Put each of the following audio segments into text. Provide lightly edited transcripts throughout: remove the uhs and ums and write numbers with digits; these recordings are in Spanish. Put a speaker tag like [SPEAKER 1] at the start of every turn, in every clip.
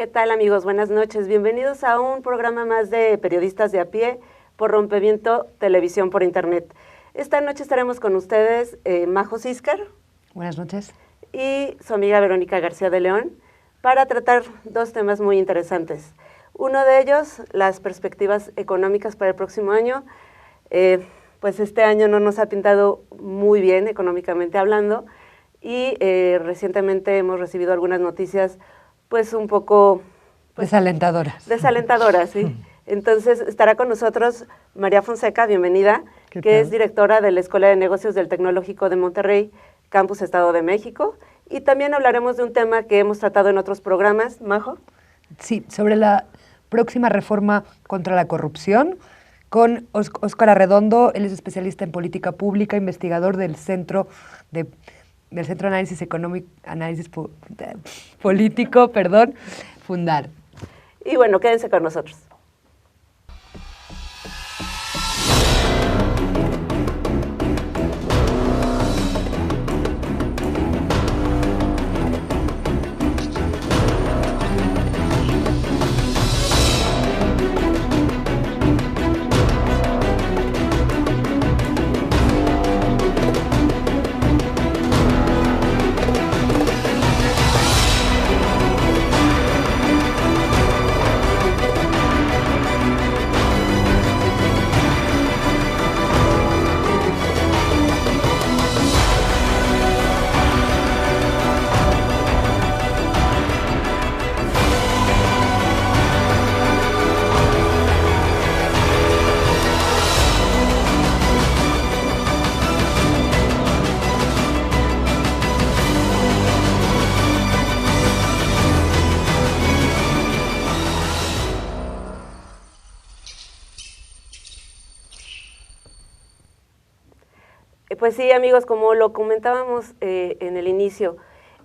[SPEAKER 1] ¿Qué tal, amigos? Buenas noches. Bienvenidos a un programa más de Periodistas de a pie por Rompeviento Televisión por Internet. Esta noche estaremos con ustedes Majo Siscar.
[SPEAKER 2] Buenas noches.
[SPEAKER 1] Y su amiga Verónica García de León para tratar dos temas muy interesantes. Uno de ellos, las perspectivas económicas para el próximo año. Pues este año no nos ha pintado muy bien económicamente hablando y recientemente hemos recibido algunas noticias pues un poco...
[SPEAKER 2] desalentadoras.
[SPEAKER 1] Desalentadoras, sí. Entonces estará con nosotros María Fonseca, bienvenida, que es directora de la Escuela de Negocios del Tecnológico de Monterrey, Campus Estado de México. Y también hablaremos de un tema que hemos tratado en otros programas. ¿Majo?
[SPEAKER 2] Sí, sobre la próxima reforma contra la corrupción, con Óscar Arredondo. Él es especialista en política pública, investigador del Centro de Análisis Económico, Político, Fundar.
[SPEAKER 1] Y bueno, quédense con nosotros. Pues sí, amigos, como lo comentábamos en el inicio,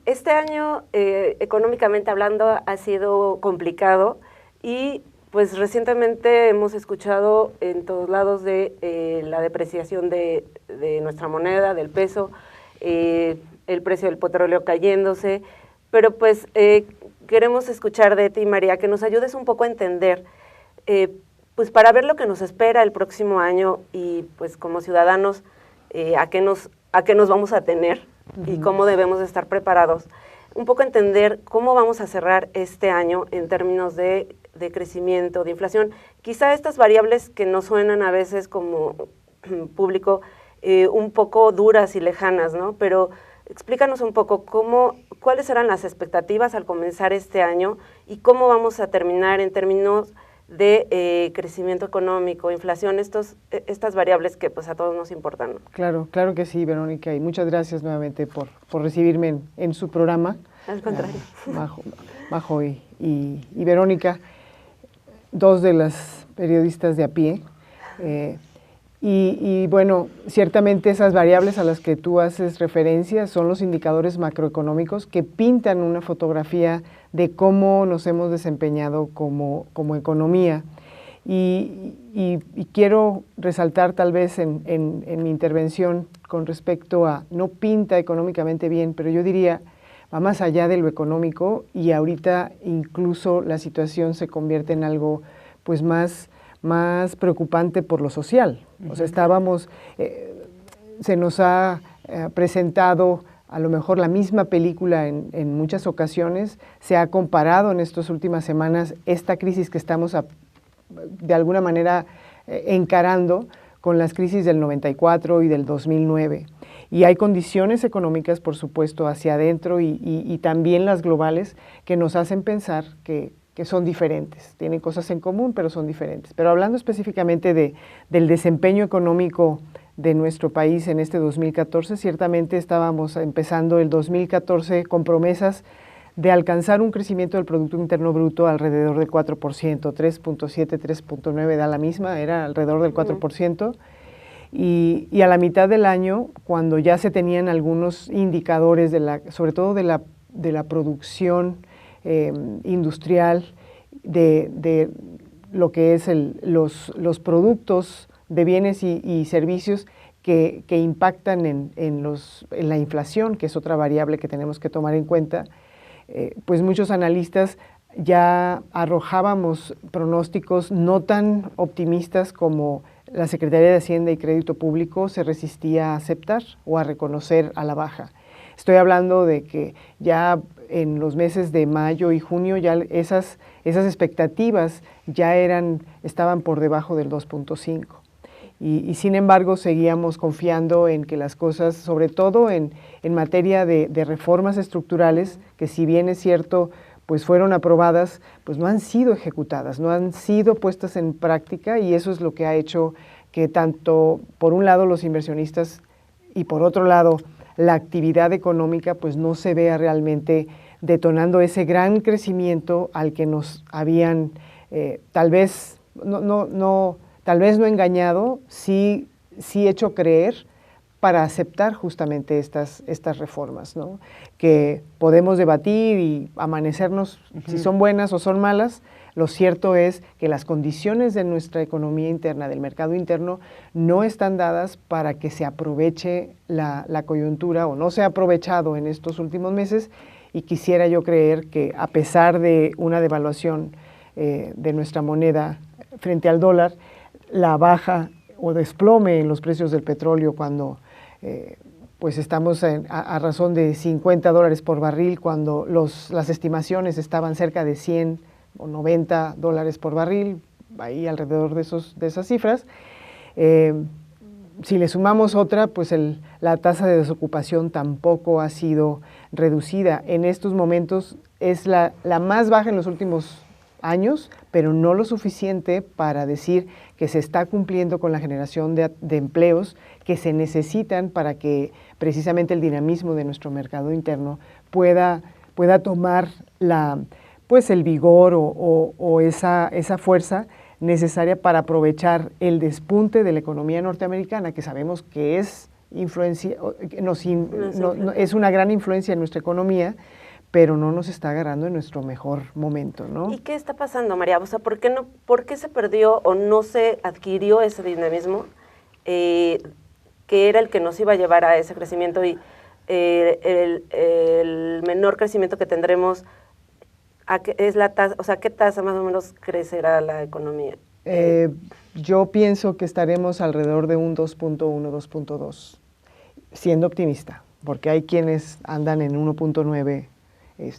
[SPEAKER 1] este año, económicamente hablando, ha sido complicado y pues recientemente hemos escuchado en todos lados de la depreciación de nuestra moneda, del peso, el precio del petróleo cayéndose, pero pues queremos escuchar de ti, María, que nos ayudes un poco a entender, pues para ver lo que nos espera el próximo año y pues como ciudadanos, a qué nos vamos a tener y cómo debemos de estar preparados. Un poco entender cómo vamos a cerrar este año en términos de crecimiento, de inflación. Quizá estas variables que nos suenan a veces como público un poco duras y lejanas, ¿no? Pero explícanos un poco cuáles eran las expectativas al comenzar este año y cómo vamos a terminar en términos de crecimiento económico, inflación, estas variables que pues a todos nos importan, ¿no?
[SPEAKER 3] Claro que sí, Verónica, y muchas gracias nuevamente por recibirme en su programa.
[SPEAKER 1] Al contrario.
[SPEAKER 3] Majo y Verónica, dos de las periodistas de a pie. Y bueno, ciertamente esas variables a las que tú haces referencia son los indicadores macroeconómicos que pintan una fotografía de cómo nos hemos desempeñado como economía. Y quiero resaltar tal vez en mi intervención con respecto a, no pinta económicamente bien, pero yo diría, va más allá de lo económico y ahorita incluso la situación se convierte en algo pues más preocupante por lo social. O sea, se nos ha presentado a lo mejor la misma película en muchas ocasiones, se ha comparado en estas últimas semanas esta crisis que estamos de alguna manera encarando con las crisis del 94 y del 2009. Y hay condiciones económicas, por supuesto, hacia adentro y también las globales que nos hacen pensar que son diferentes, tienen cosas en común, pero son diferentes. Pero hablando específicamente del desempeño económico de nuestro país en este 2014, ciertamente estábamos empezando el 2014 con promesas de alcanzar un crecimiento del Producto Interno Bruto alrededor del 4%, 3.7, 3.9 da la misma, era alrededor del 4%, y a la mitad del año, cuando ya se tenían algunos indicadores, sobre todo de la producción industrial, de lo que es los productos de bienes y servicios que impactan en la inflación, que es otra variable que tenemos que tomar en cuenta, pues muchos analistas ya arrojábamos pronósticos no tan optimistas como la Secretaría de Hacienda y Crédito Público se resistía a aceptar o a reconocer a la baja. Estoy hablando de que ya en los meses de mayo y junio ya esas expectativas ya estaban por debajo del 2.5. Y sin embargo seguíamos confiando en que las cosas, sobre todo en materia de reformas estructurales, que si bien es cierto, pues fueron aprobadas, pues no han sido ejecutadas, no han sido puestas en práctica, y eso es lo que ha hecho que tanto, por un lado, los inversionistas y por otro lado, la actividad económica, pues no se vea realmente detonando ese gran crecimiento al que nos habían tal vez no engañado, sí hecho creer para aceptar justamente estas reformas, ¿no? Que podemos debatir y amanecernos si son buenas o son malas. Lo cierto es que las condiciones de nuestra economía interna, del mercado interno, no están dadas para que se aproveche la coyuntura, o no se ha aprovechado en estos últimos meses, y quisiera yo creer que a pesar de una devaluación de nuestra moneda frente al dólar, la baja o desplome en los precios del petróleo cuando pues estamos a razón de $50 por barril, cuando las estimaciones estaban cerca de 100 o $90 por barril, ahí alrededor de esas cifras. Si le sumamos otra, pues la tasa de desocupación tampoco ha sido reducida. En estos momentos es la más baja en los últimos años, pero no lo suficiente para decir que se está cumpliendo con la generación de empleos que se necesitan para que precisamente el dinamismo de nuestro mercado interno pueda tomar el vigor o esa fuerza necesaria para aprovechar el despunte de la economía norteamericana, que sabemos que es es una gran influencia en nuestra economía, pero no nos está agarrando en nuestro mejor momento, ¿no?
[SPEAKER 1] ¿Y qué está pasando, María? O sea, ¿por qué se perdió o no se adquirió ese dinamismo que era el que nos iba a llevar a ese crecimiento, y el menor crecimiento que tendremos es la tasa? O sea, ¿qué tasa más o menos crecerá la economía?
[SPEAKER 3] Yo pienso que estaremos alrededor de un 2.1, 2.2, siendo optimista, porque hay quienes andan en 1.9,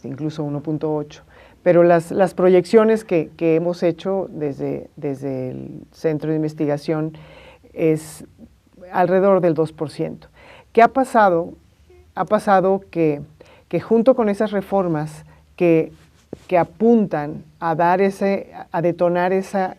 [SPEAKER 3] incluso 1.8, pero las proyecciones que hemos hecho desde el Centro de Investigación es alrededor del 2%. ¿Qué ha pasado? Ha pasado que junto con esas reformas que apuntan a detonar esa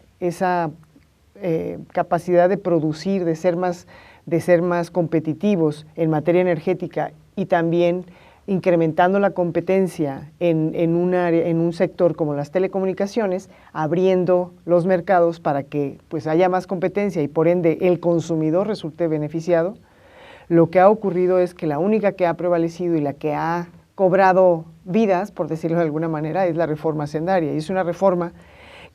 [SPEAKER 3] capacidad de producir, de ser más competitivos en materia energética, y también incrementando la competencia en un sector como las telecomunicaciones, abriendo los mercados para que pues haya más competencia y por ende el consumidor resulte beneficiado. Lo que ha ocurrido es que la única que ha prevalecido y la que ha cobrado vidas, por decirlo de alguna manera, es la reforma hacendaria, y es una reforma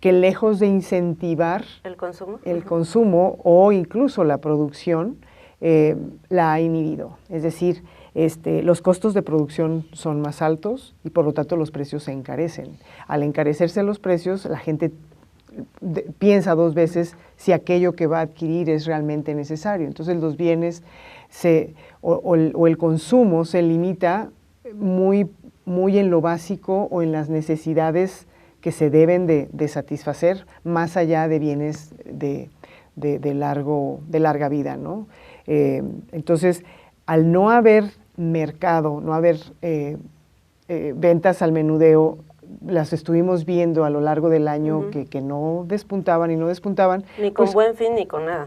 [SPEAKER 3] que, lejos de incentivar el consumo o incluso la producción, la ha inhibido. Es decir, los costos de producción son más altos y por lo tanto los precios se encarecen. Al encarecerse los precios, la gente piensa dos veces si aquello que va a adquirir es realmente necesario. Entonces los bienes o el consumo se limita muy en lo básico o en las necesidades que se deben de satisfacer, más allá de bienes de larga vida, ¿no? Entonces, al no haber mercado, no haber ventas al menudeo, las estuvimos viendo a lo largo del año que no despuntaban y no despuntaban.
[SPEAKER 1] Ni con Buen Fin ni con nada.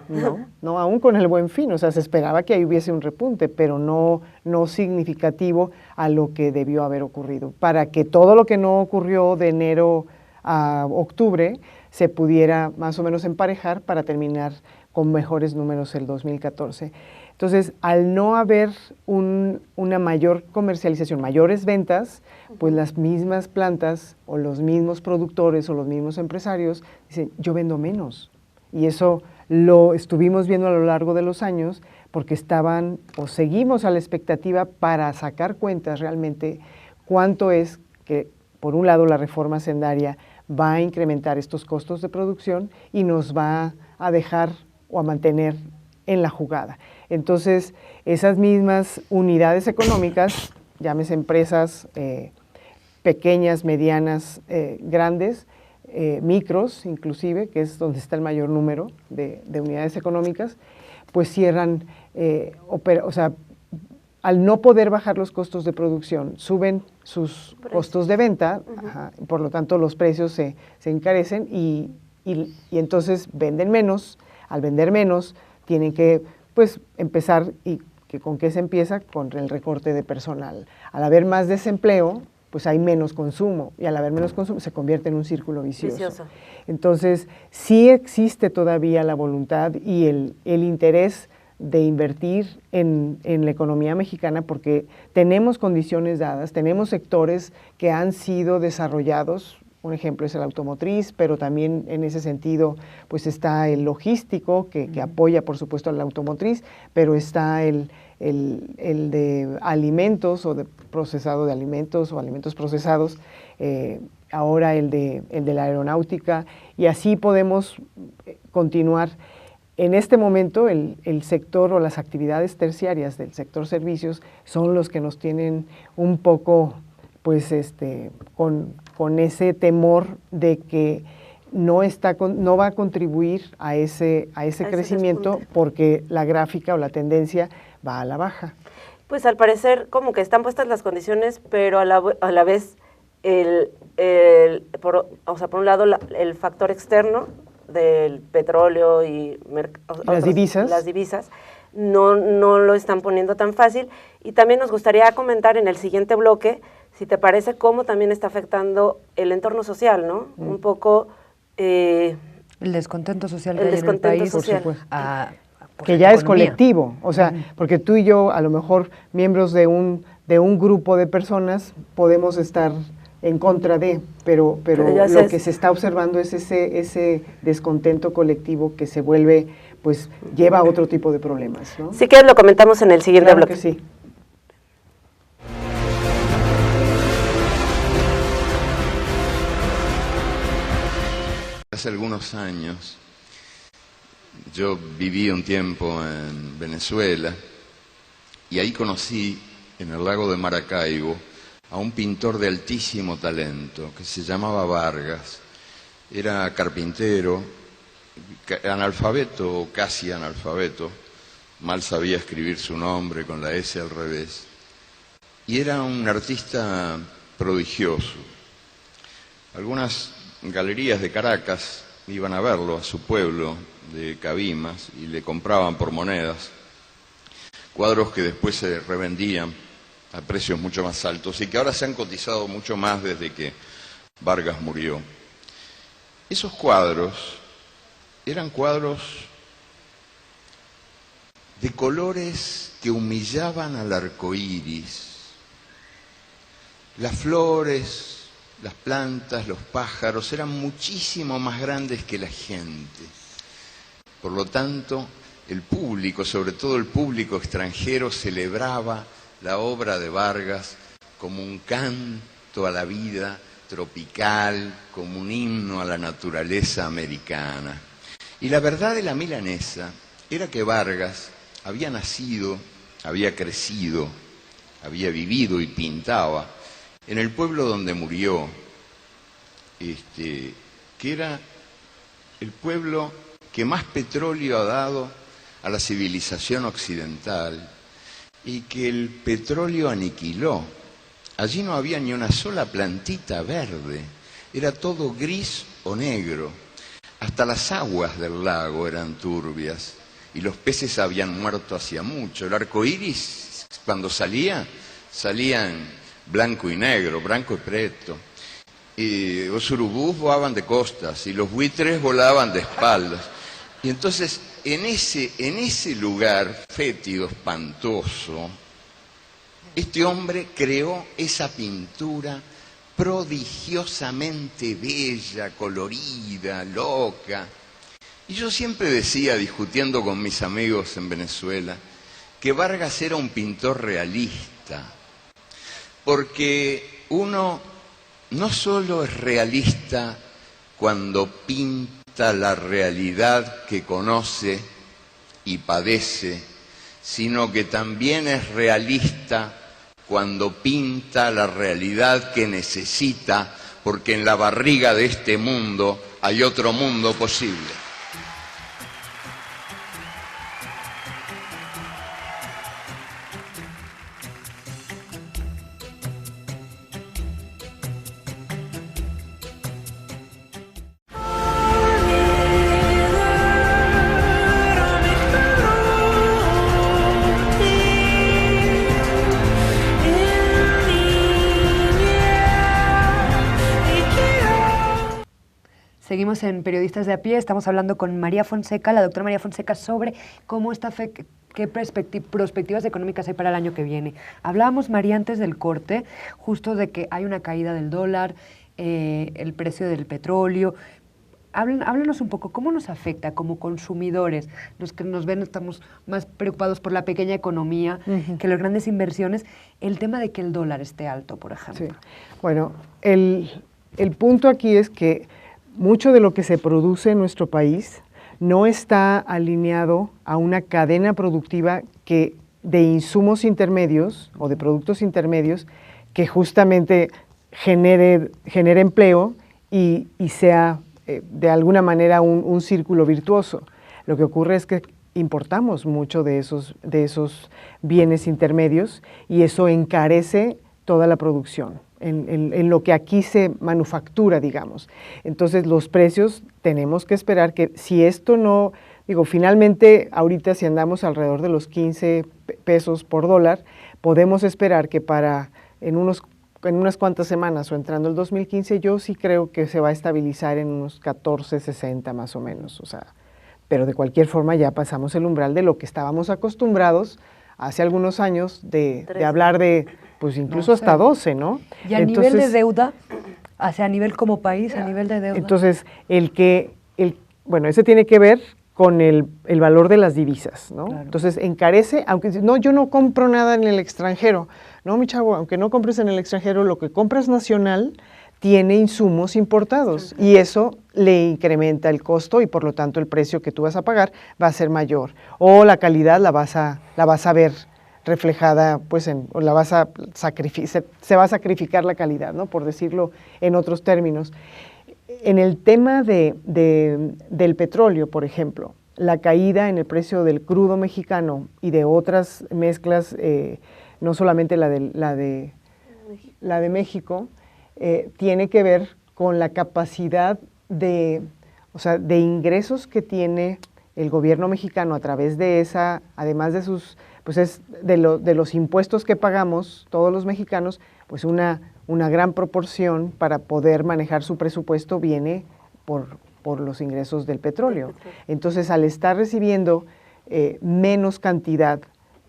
[SPEAKER 3] No, aún con el Buen Fin, o sea, se esperaba que ahí hubiese un repunte, pero no significativo a lo que debió haber ocurrido, para que todo lo que no ocurrió de enero a octubre se pudiera más o menos emparejar para terminar con mejores números el 2014. Entonces, al no haber una mayor comercialización, mayores ventas, pues las mismas plantas o los mismos productores o los mismos empresarios dicen, yo vendo menos. Y eso lo estuvimos viendo a lo largo de los años porque estaban o seguimos a la expectativa para sacar cuentas realmente cuánto es que por un lado, la reforma hacendaria va a incrementar estos costos de producción y nos va a dejar o a mantener en la jugada. Entonces, esas mismas unidades económicas, llámese empresas pequeñas, medianas, grandes, micros inclusive, que es donde está el mayor número de unidades económicas, pues cierran, o sea, al no poder bajar los costos de producción, suben sus costos de venta, por lo tanto los precios se encarecen y entonces venden menos. Al vender menos, tienen que pues empezar, y ¿con qué se empieza? Con el recorte de personal. Al haber más desempleo, pues hay menos consumo, y al haber menos consumo se convierte en un círculo vicioso. Entonces, sí existe todavía la voluntad y el interés de invertir en la economía mexicana, porque tenemos condiciones dadas, tenemos sectores que han sido desarrollados. Un ejemplo es el automotriz, pero también en ese sentido pues está el logístico que apoya por supuesto al automotriz, pero está el de alimentos o de procesado de alimentos o alimentos procesados, ahora el de la aeronáutica, y así podemos continuar. En este momento el sector o las actividades terciarias del sector servicios son los que nos tienen un poco pues con ese temor de que no va a contribuir a ese crecimiento, porque la gráfica o la tendencia va a la baja.
[SPEAKER 1] Pues al parecer como que están puestas las condiciones, pero a la vez por un lado el factor externo del petróleo y
[SPEAKER 3] las
[SPEAKER 1] divisas no lo están poniendo tan fácil. Y también nos gustaría comentar en el siguiente bloque, si te parece, cómo también está afectando el entorno social, ¿no? Un poco
[SPEAKER 2] el descontento social que hay en el país,
[SPEAKER 3] por supuesto.
[SPEAKER 2] Que
[SPEAKER 3] ya es colectivo, o sea, porque tú y yo, a lo mejor miembros de un grupo de personas, podemos estar en contra de, pero lo que se está observando es ese descontento colectivo que se vuelve, pues, lleva a otro tipo de problemas, ¿no?
[SPEAKER 1] Sí, que lo comentamos en el siguiente bloque.
[SPEAKER 3] Que sí.
[SPEAKER 4] Hace algunos años yo viví un tiempo en Venezuela y ahí conocí en el lago de Maracaibo a un pintor de altísimo talento que se llamaba Vargas. Era carpintero, analfabeto o casi analfabeto, mal sabía escribir su nombre con la S al revés, y era un artista prodigioso. Algunas galerías de Caracas iban a verlo a su pueblo de Cabimas y le compraban por monedas cuadros que después se revendían a precios mucho más altos y que ahora se han cotizado mucho más desde que Vargas murió. Esos cuadros eran cuadros de colores que humillaban al arco iris. Las flores, las plantas, los pájaros eran muchísimo más grandes que la gente. Por lo tanto, el público, sobre todo el público extranjero, celebraba la obra de Vargas como un canto a la vida tropical, como un himno a la naturaleza americana. Y la verdad de la milanesa era que Vargas había nacido, había crecido, había vivido y pintaba en el pueblo donde murió, que era el pueblo que más petróleo ha dado a la civilización occidental y que el petróleo aniquiló. Allí no había ni una sola plantita verde, era todo gris o negro. Hasta las aguas del lago eran turbias y los peces habían muerto hacía mucho. El arco iris, cuando salía en blanco y negro, blanco y preto. Y los urubús volaban de costas y los buitres volaban de espaldas. Y entonces, en ese lugar fétido, espantoso, este hombre creó esa pintura prodigiosamente bella, colorida, loca. Y yo siempre decía, discutiendo con mis amigos en Venezuela, que Vargas era un pintor realista, porque uno no solo es realista cuando pinta la realidad que conoce y padece, sino que también es realista cuando pinta la realidad que necesita, porque en la barriga de este mundo hay otro mundo posible.
[SPEAKER 2] Seguimos en Periodistas de a Pie, estamos hablando con María Fonseca, la doctora María Fonseca, sobre cómo qué perspectivas económicas hay para el año que viene. Hablábamos, María, antes del corte, justo de que hay una caída del dólar, el precio del petróleo. Háblanos un poco, ¿cómo nos afecta como consumidores? Los que nos ven estamos más preocupados por la pequeña economía que las grandes inversiones. El tema de que el dólar esté alto, por ejemplo.
[SPEAKER 3] Sí. Bueno, el punto aquí es que mucho de lo que se produce en nuestro país no está alineado a una cadena productiva de insumos intermedios o de productos intermedios que justamente genere empleo y sea de alguna manera un círculo virtuoso. Lo que ocurre es que importamos mucho de esos bienes intermedios y eso encarece toda la producción. En lo que aquí se manufactura, digamos. Entonces, los precios tenemos que esperar que si esto no, finalmente, ahorita si andamos alrededor de los 15 pesos por dólar, podemos esperar que en unas cuantas semanas o entrando el 2015, yo sí creo que se va a estabilizar en unos 14.60 más o menos, pero de cualquier forma ya pasamos el umbral de lo que estábamos acostumbrados hace algunos años de hablar de, pues incluso hasta 12, ¿no?
[SPEAKER 2] Y a nivel de deuda, a nivel como país, a nivel de deuda.
[SPEAKER 3] Entonces, bueno, ese tiene que ver con el valor de las divisas, ¿no? Claro. Entonces, encarece, aunque no, yo no compro nada en el extranjero, no, mi chavo, aunque no compres en el extranjero, lo que compras nacional tiene insumos importados y eso le incrementa el costo y por lo tanto el precio que tú vas a pagar va a ser mayor o la calidad la vas a ver reflejada, pues se va a sacrificar la calidad, ¿no? Por decirlo en otros términos. En el tema del petróleo, por ejemplo, la caída en el precio del crudo mexicano y de otras mezclas, no solamente la de México, tiene que ver con la capacidad de ingresos que tiene el gobierno mexicano a través de esa, además de de los impuestos que pagamos todos los mexicanos, pues una gran proporción para poder manejar su presupuesto viene por los ingresos del petróleo. Entonces, al estar recibiendo menos cantidad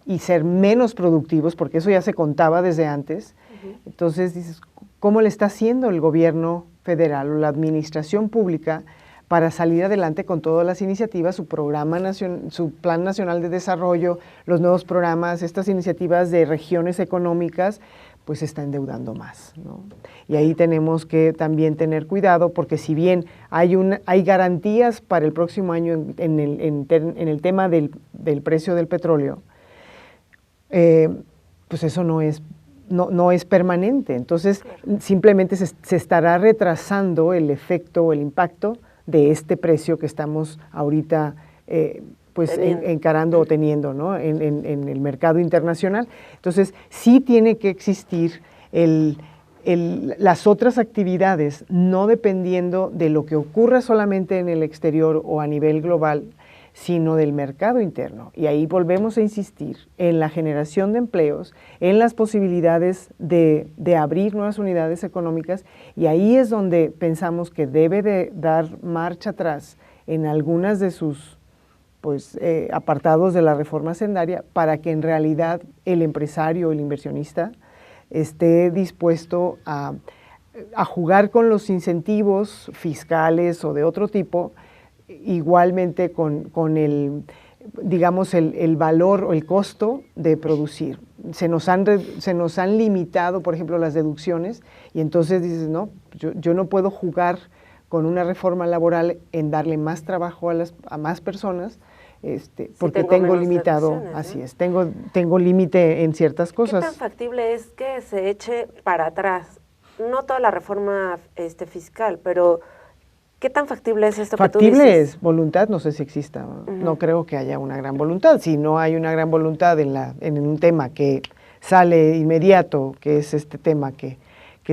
[SPEAKER 3] y ser menos productivos, porque eso ya se contaba desde antes, entonces dices, ¿cómo le está haciendo el gobierno federal o la administración pública para salir adelante con todas las iniciativas, su Plan Nacional de Desarrollo, los nuevos programas, estas iniciativas de regiones económicas, pues se está endeudando más, ¿no? Y ahí tenemos que también tener cuidado, porque si bien hay garantías para el próximo año en el tema del precio del petróleo, pues eso no es permanente. Entonces, simplemente se estará retrasando el efecto o el impacto de este precio que estamos ahorita encarando o teniendo, ¿no? en el mercado internacional. Entonces, sí tiene que existir las otras actividades, no dependiendo de lo que ocurra solamente en el exterior o a nivel global, sino del mercado interno. Y ahí volvemos a insistir en la generación de empleos, en las posibilidades de abrir nuevas unidades económicas, y ahí es donde pensamos que debe de dar marcha atrás en algunas de sus apartados de la reforma hacendaria para que en realidad el empresario, el inversionista, esté dispuesto a jugar con los incentivos fiscales o de otro tipo, igualmente con el digamos, el valor o el costo de producir. Se nos han limitado, por ejemplo, las deducciones, y entonces dices, no, yo no puedo jugar con una reforma laboral en darle más trabajo a más personas, porque tengo limitado, así es, tengo límite en ciertas cosas.
[SPEAKER 1] ¿Qué tan factible es que se eche para atrás? No toda la reforma fiscal, pero ¿qué tan factible es esto que tú dices?
[SPEAKER 3] Factible es voluntad, no sé si exista, no creo que haya una gran voluntad. Si no hay una gran voluntad en un tema que sale inmediato, que es este tema que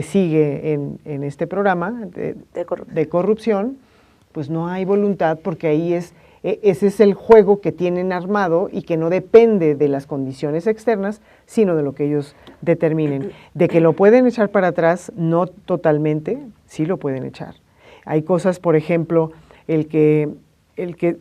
[SPEAKER 3] sigue en este programa de corrupción, pues no hay voluntad, porque ahí ese es el juego que tienen armado y que no depende de las condiciones externas, sino de lo que ellos determinen. De que lo pueden echar para atrás, no totalmente, sí lo pueden echar. Hay cosas, por ejemplo, el que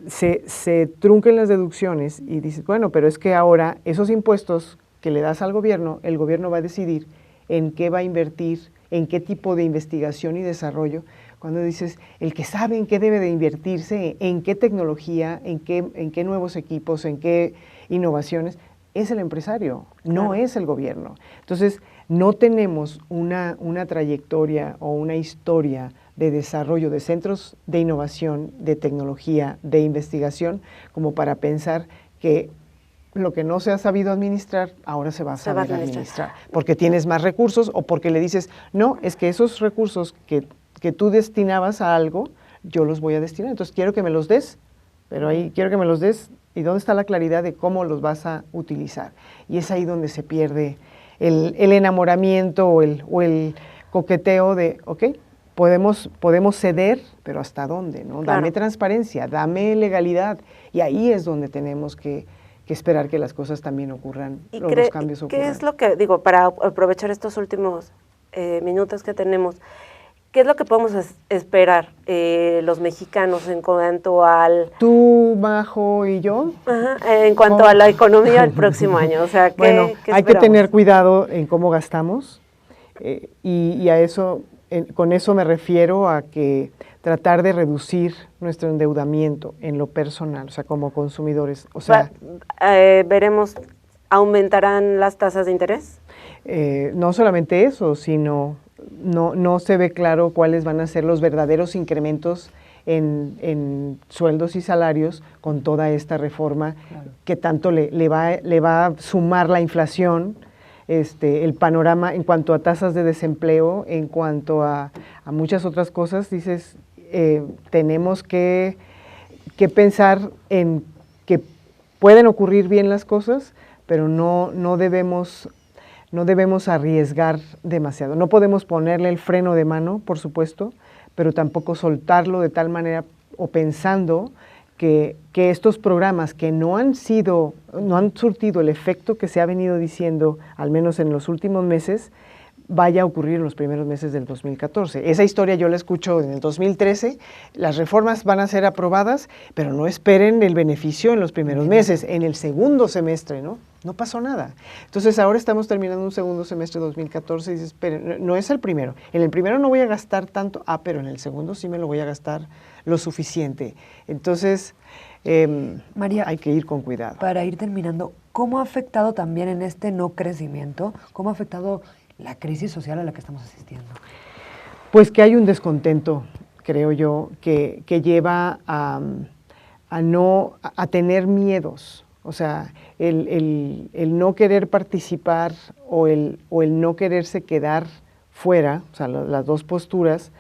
[SPEAKER 3] se trunquen las deducciones y dices, bueno, pero es que ahora esos impuestos que le das al gobierno, el gobierno va a decidir en qué va a invertir, en qué tipo de investigación y desarrollo. Cuando dices, el que sabe en qué debe de invertirse, en qué tecnología, en qué nuevos equipos, en qué innovaciones, es el empresario, no es el gobierno. Entonces, no tenemos una trayectoria o una historia de desarrollo de centros de innovación, de tecnología, de investigación, como para pensar que lo que no se ha sabido administrar, ahora se va a saber administrar. Porque tienes más recursos o porque le dices, no, es que esos recursos que tú destinabas a algo, yo los voy a destinar. Entonces quiero que me los des, pero ahí quiero que me los des, ¿y dónde está la claridad de cómo los vas a utilizar? Y es ahí donde se pierde el enamoramiento o el coqueteo de, ok, podemos ceder, pero ¿hasta dónde? ¿No? Dame transparencia, dame legalidad, y ahí es donde tenemos que esperar que las cosas también ocurran, los cambios ocurran.
[SPEAKER 1] ¿Qué es lo que, digo, para aprovechar estos últimos minutos que tenemos, qué es lo que podemos esperar los mexicanos en cuanto al...
[SPEAKER 3] Tú, Majo y yo.
[SPEAKER 1] En cuanto a la economía del próximo año, o sea,
[SPEAKER 3] bueno, hay que tener cuidado en cómo gastamos, y a eso, con eso me refiero a que tratar de reducir nuestro endeudamiento en lo personal, o sea, como consumidores. O sea,
[SPEAKER 1] veremos, ¿aumentarán las tasas de interés?
[SPEAKER 3] No solamente eso, sino no se ve claro cuáles van a ser los verdaderos incrementos en sueldos y salarios con toda esta reforma, que tanto le va a sumar la inflación, el panorama en cuanto a tasas de desempleo, en cuanto a muchas otras cosas. Dices, tenemos que pensar en que pueden ocurrir bien las cosas, pero no debemos arriesgar demasiado. No podemos ponerle el freno de mano, por supuesto, pero tampoco soltarlo de tal manera o pensando que estos programas que no han surtido el efecto que se ha venido diciendo, al menos en los últimos meses, vaya a ocurrir en los primeros meses del 2014. Esa historia yo la escucho en el 2013, las reformas van a ser aprobadas, pero no esperen el beneficio en los primeros meses, en el segundo semestre, ¿no? No pasó nada. Entonces ahora estamos terminando un segundo semestre de 2014 y dices, pero no es el primero. En el primero no voy a gastar tanto, pero en el segundo sí me lo voy a gastar lo suficiente. Entonces, María, hay que ir con cuidado.
[SPEAKER 2] Para ir terminando, ¿cómo ha afectado también en este no crecimiento, cómo ha afectado la crisis social a la que estamos asistiendo?
[SPEAKER 3] Pues que hay un descontento, creo yo, que lleva a tener miedos. O sea, el no querer participar o el no quererse quedar fuera, o sea, las dos posturas,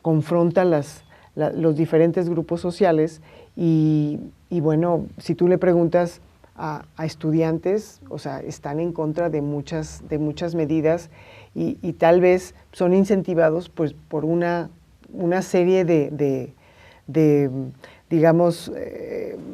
[SPEAKER 3] confrontan los diferentes grupos sociales y bueno, si tú le preguntas a estudiantes, o sea, están en contra de muchas medidas y tal vez son incentivados pues por una serie de digamos,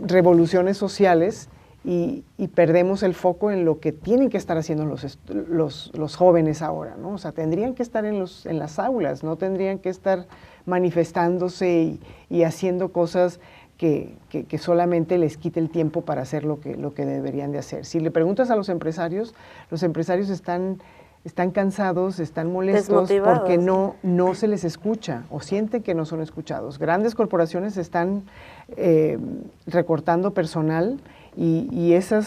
[SPEAKER 3] revoluciones sociales y perdemos el foco en lo que tienen que estar haciendo los jóvenes ahora, ¿no? O sea, tendrían que estar en las aulas, no tendrían que estar manifestándose y haciendo cosas que solamente les quite el tiempo para hacer lo que deberían de hacer. Si le preguntas a los empresarios están están cansados, están molestos
[SPEAKER 1] Desmotivados.
[SPEAKER 3] porque no se les escucha o sienten que no son escuchados. Grandes corporaciones están recortando personal y eso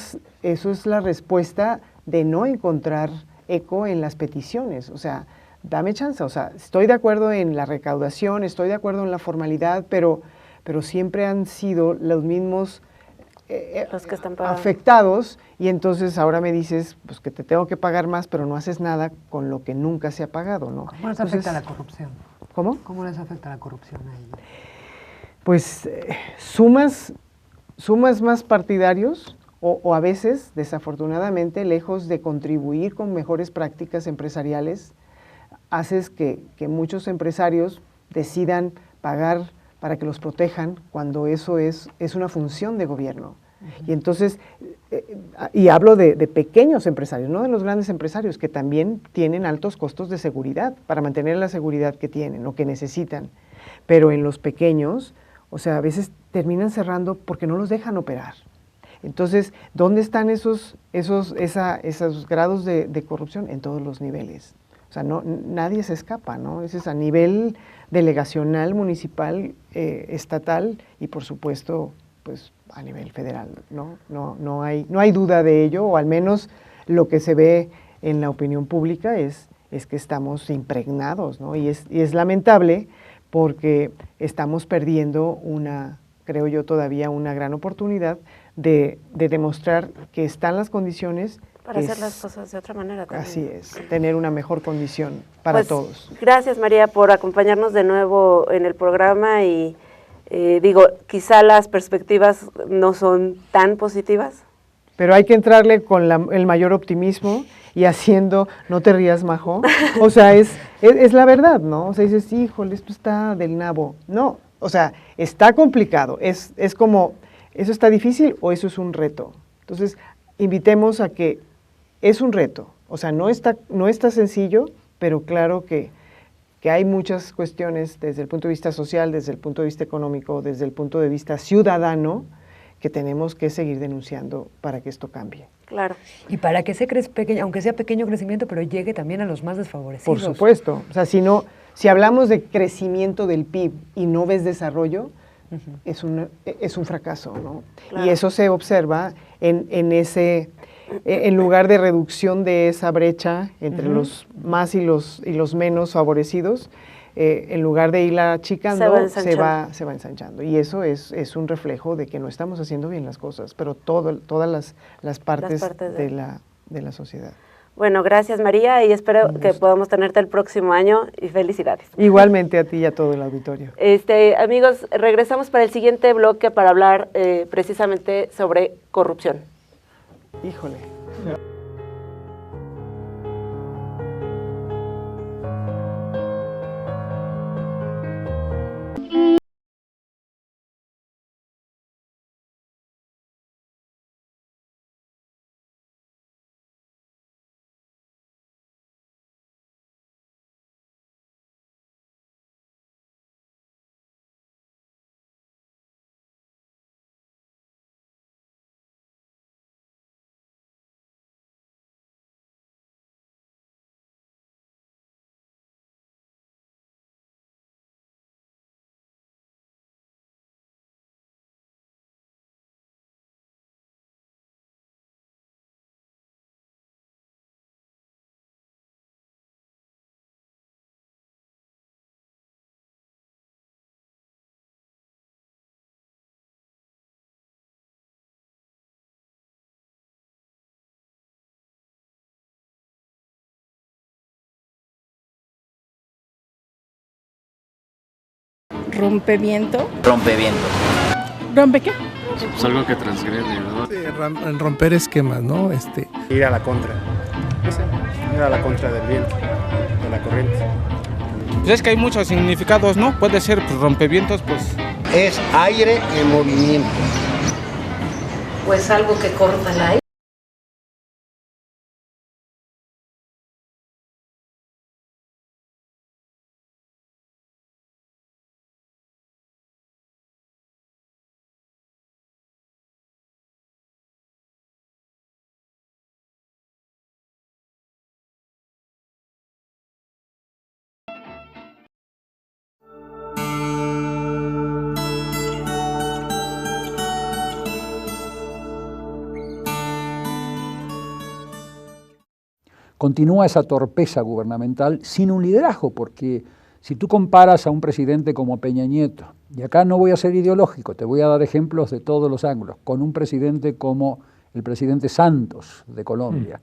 [SPEAKER 3] es la respuesta de no encontrar eco en las peticiones. O sea, dame chance. O sea, estoy de acuerdo en la recaudación, estoy de acuerdo en la formalidad, pero siempre han sido los mismos
[SPEAKER 1] Los que están pagando.
[SPEAKER 3] afectados, y entonces ahora me dices pues que te tengo que pagar más, pero no haces nada con lo que nunca se ha pagado, ¿no?
[SPEAKER 2] ¿Cómo les
[SPEAKER 3] Entonces,
[SPEAKER 2] afecta la corrupción?
[SPEAKER 3] ¿Cómo?
[SPEAKER 2] ¿Cómo les afecta la corrupción a ellos?
[SPEAKER 3] Pues sumas más partidarios o a veces, desafortunadamente, lejos de contribuir con mejores prácticas empresariales, haces que muchos empresarios decidan pagar para que los protejan cuando eso es una función de gobierno. Y entonces, y hablo de pequeños empresarios, no de los grandes empresarios, que también tienen altos costos de seguridad para mantener la seguridad que tienen o que necesitan. Pero en los pequeños, o sea, a veces terminan cerrando porque no los dejan operar. Entonces, ¿dónde están esos grados de corrupción? En todos los niveles. O sea, nadie se escapa, ¿no? Ese es a nivel delegacional, municipal, estatal y por supuesto, pues a nivel federal, ¿no? No hay duda de ello, o al menos lo que se ve en la opinión pública es que estamos impregnados, ¿no? Y es lamentable porque estamos perdiendo creo yo todavía una gran oportunidad de demostrar que están las condiciones
[SPEAKER 1] Para hacer las cosas de otra manera también.
[SPEAKER 3] Así es, tener una mejor condición para
[SPEAKER 1] Pues,
[SPEAKER 3] todos.
[SPEAKER 1] Gracias, María, por acompañarnos de nuevo en el programa y quizá las perspectivas no son tan positivas.
[SPEAKER 3] Pero hay que entrarle con el mayor optimismo y haciendo, no te rías, Majo. O sea, es la verdad, ¿no? O sea, dices, híjole, esto está del nabo. No, o sea, está complicado. Es como, ¿eso está difícil o eso es un reto? Entonces, invitemos a que es un reto. O sea, no está sencillo, pero claro que hay muchas cuestiones desde el punto de vista social, desde el punto de vista económico, desde el punto de vista ciudadano, que tenemos que seguir denunciando para que esto cambie.
[SPEAKER 1] Claro.
[SPEAKER 2] Y para que ese aunque sea pequeño crecimiento, pero llegue también a los más desfavorecidos.
[SPEAKER 3] Por supuesto. O sea, si hablamos de crecimiento del PIB y no ves desarrollo, es un fracaso, ¿no?
[SPEAKER 1] Claro.
[SPEAKER 3] Y eso se observa en lugar de reducción de esa brecha entre los más y los menos favorecidos, en lugar de irla achicando, se va ensanchando. Y eso es un reflejo de que no estamos haciendo bien las cosas, pero todas las partes de la sociedad.
[SPEAKER 1] Bueno, gracias, María, y espero que podamos tenerte el próximo año y felicidades.
[SPEAKER 3] Igualmente a ti y a todo el auditorio.
[SPEAKER 1] Amigos, regresamos para el siguiente bloque para hablar precisamente sobre corrupción.
[SPEAKER 3] Híjole.
[SPEAKER 5] Rompeviento.
[SPEAKER 6] Rompeviento.
[SPEAKER 5] ¿Rompe qué?
[SPEAKER 7] Pues algo que transgrede, ¿no?
[SPEAKER 8] Romper esquemas, ¿no?
[SPEAKER 9] Ir a la contra. No sé, ir a la contra del viento, de la corriente.
[SPEAKER 10] Pues es que hay muchos significados, ¿no? Puede ser pues, rompevientos, pues...
[SPEAKER 11] Es aire en movimiento.
[SPEAKER 12] Pues algo que corta el aire.
[SPEAKER 6] continúa esa torpeza gubernamental sin un liderazgo, porque si tú comparas a un presidente como Peña Nieto, y acá no voy a ser ideológico, te voy a dar ejemplos de todos los ángulos, con un presidente como el presidente Santos de Colombia,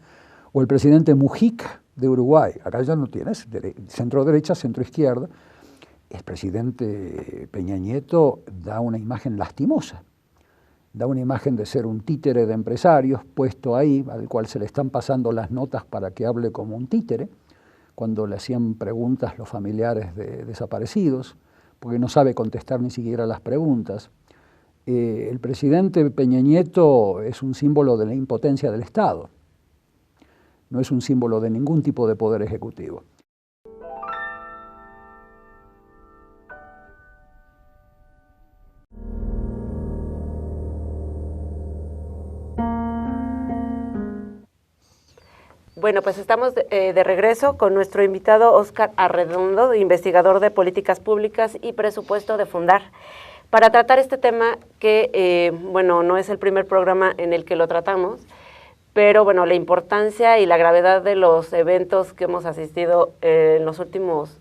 [SPEAKER 6] o el presidente Mujica de Uruguay, acá ya no tienes centro derecha, centro izquierda, el presidente Peña Nieto da una imagen lastimosa, da una imagen de ser un títere de empresarios puesto ahí, al cual se le están pasando las notas para que hable como un títere, cuando le hacían preguntas los familiares de desaparecidos, porque no sabe contestar ni siquiera las preguntas. El presidente Peña Nieto es un símbolo de la impotencia del Estado, no es un símbolo de ningún tipo de poder ejecutivo.
[SPEAKER 1] Bueno, pues estamos de regreso con nuestro invitado Óscar Arredondo, investigador de políticas públicas y presupuesto de Fundar, para tratar este tema que, bueno, no es el primer programa en el que lo tratamos, pero bueno, la importancia y la gravedad de los eventos que hemos asistido en los últimos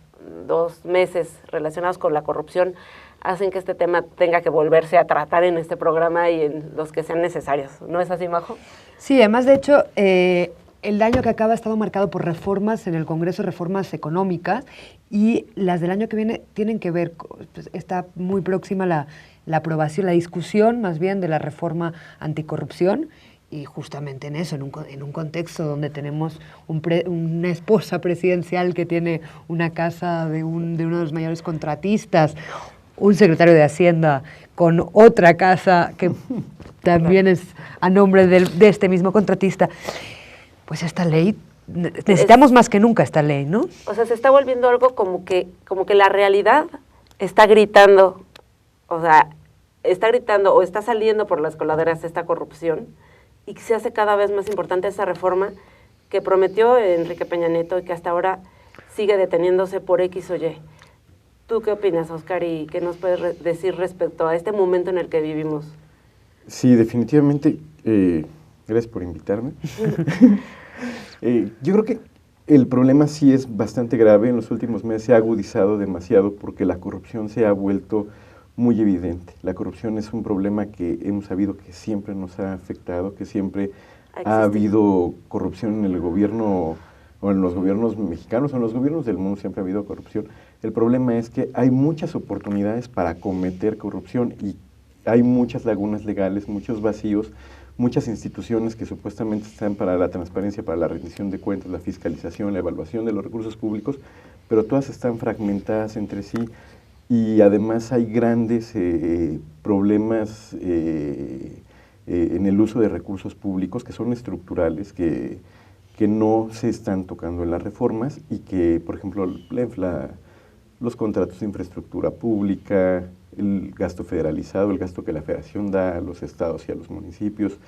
[SPEAKER 1] 2 meses relacionados con la corrupción hacen que este tema tenga que volverse a tratar en este programa y en los que sean necesarios. ¿No es así, Majo?
[SPEAKER 2] Sí, además, de hecho, el año que acaba ha estado marcado por reformas en el Congreso, reformas económicas, y las del año que viene tienen que ver, pues, está muy próxima la aprobación, la discusión más bien de la reforma anticorrupción, y justamente en eso, en un contexto donde tenemos una esposa presidencial que tiene una casa de uno de los mayores contratistas, un secretario de Hacienda con otra casa que también es a nombre de este mismo contratista. Pues esta ley, necesitamos más que nunca esta ley, ¿no?
[SPEAKER 1] O sea, se está volviendo algo como que la realidad está gritando, o sea, está gritando o está saliendo por las coladeras esta corrupción, y que se hace cada vez más importante esa reforma que prometió Enrique Peña Nieto y que hasta ahora sigue deteniéndose por X o Y. ¿Tú qué opinas, Óscar, y qué nos puedes decir respecto a este momento en el que vivimos?
[SPEAKER 13] Sí, definitivamente, gracias por invitarme. Yo creo que el problema sí es bastante grave. En los últimos meses se ha agudizado demasiado porque la corrupción se ha vuelto muy evidente. La corrupción es un problema que hemos sabido que siempre nos ha afectado, que siempre ha habido corrupción en el gobierno, o en los gobiernos mexicanos, o en los gobiernos del mundo siempre ha habido corrupción. El problema es que hay muchas oportunidades para cometer corrupción y hay muchas lagunas legales, muchos vacíos, muchas instituciones que supuestamente están para la transparencia, para la rendición de cuentas, la fiscalización, la evaluación de los recursos públicos, pero todas están fragmentadas entre sí y además hay grandes problemas en el uso de recursos públicos que son estructurales, que no se están tocando en las reformas y que, por ejemplo, los contratos de infraestructura pública, el gasto federalizado, el gasto que la federación da a los estados y a los municipios,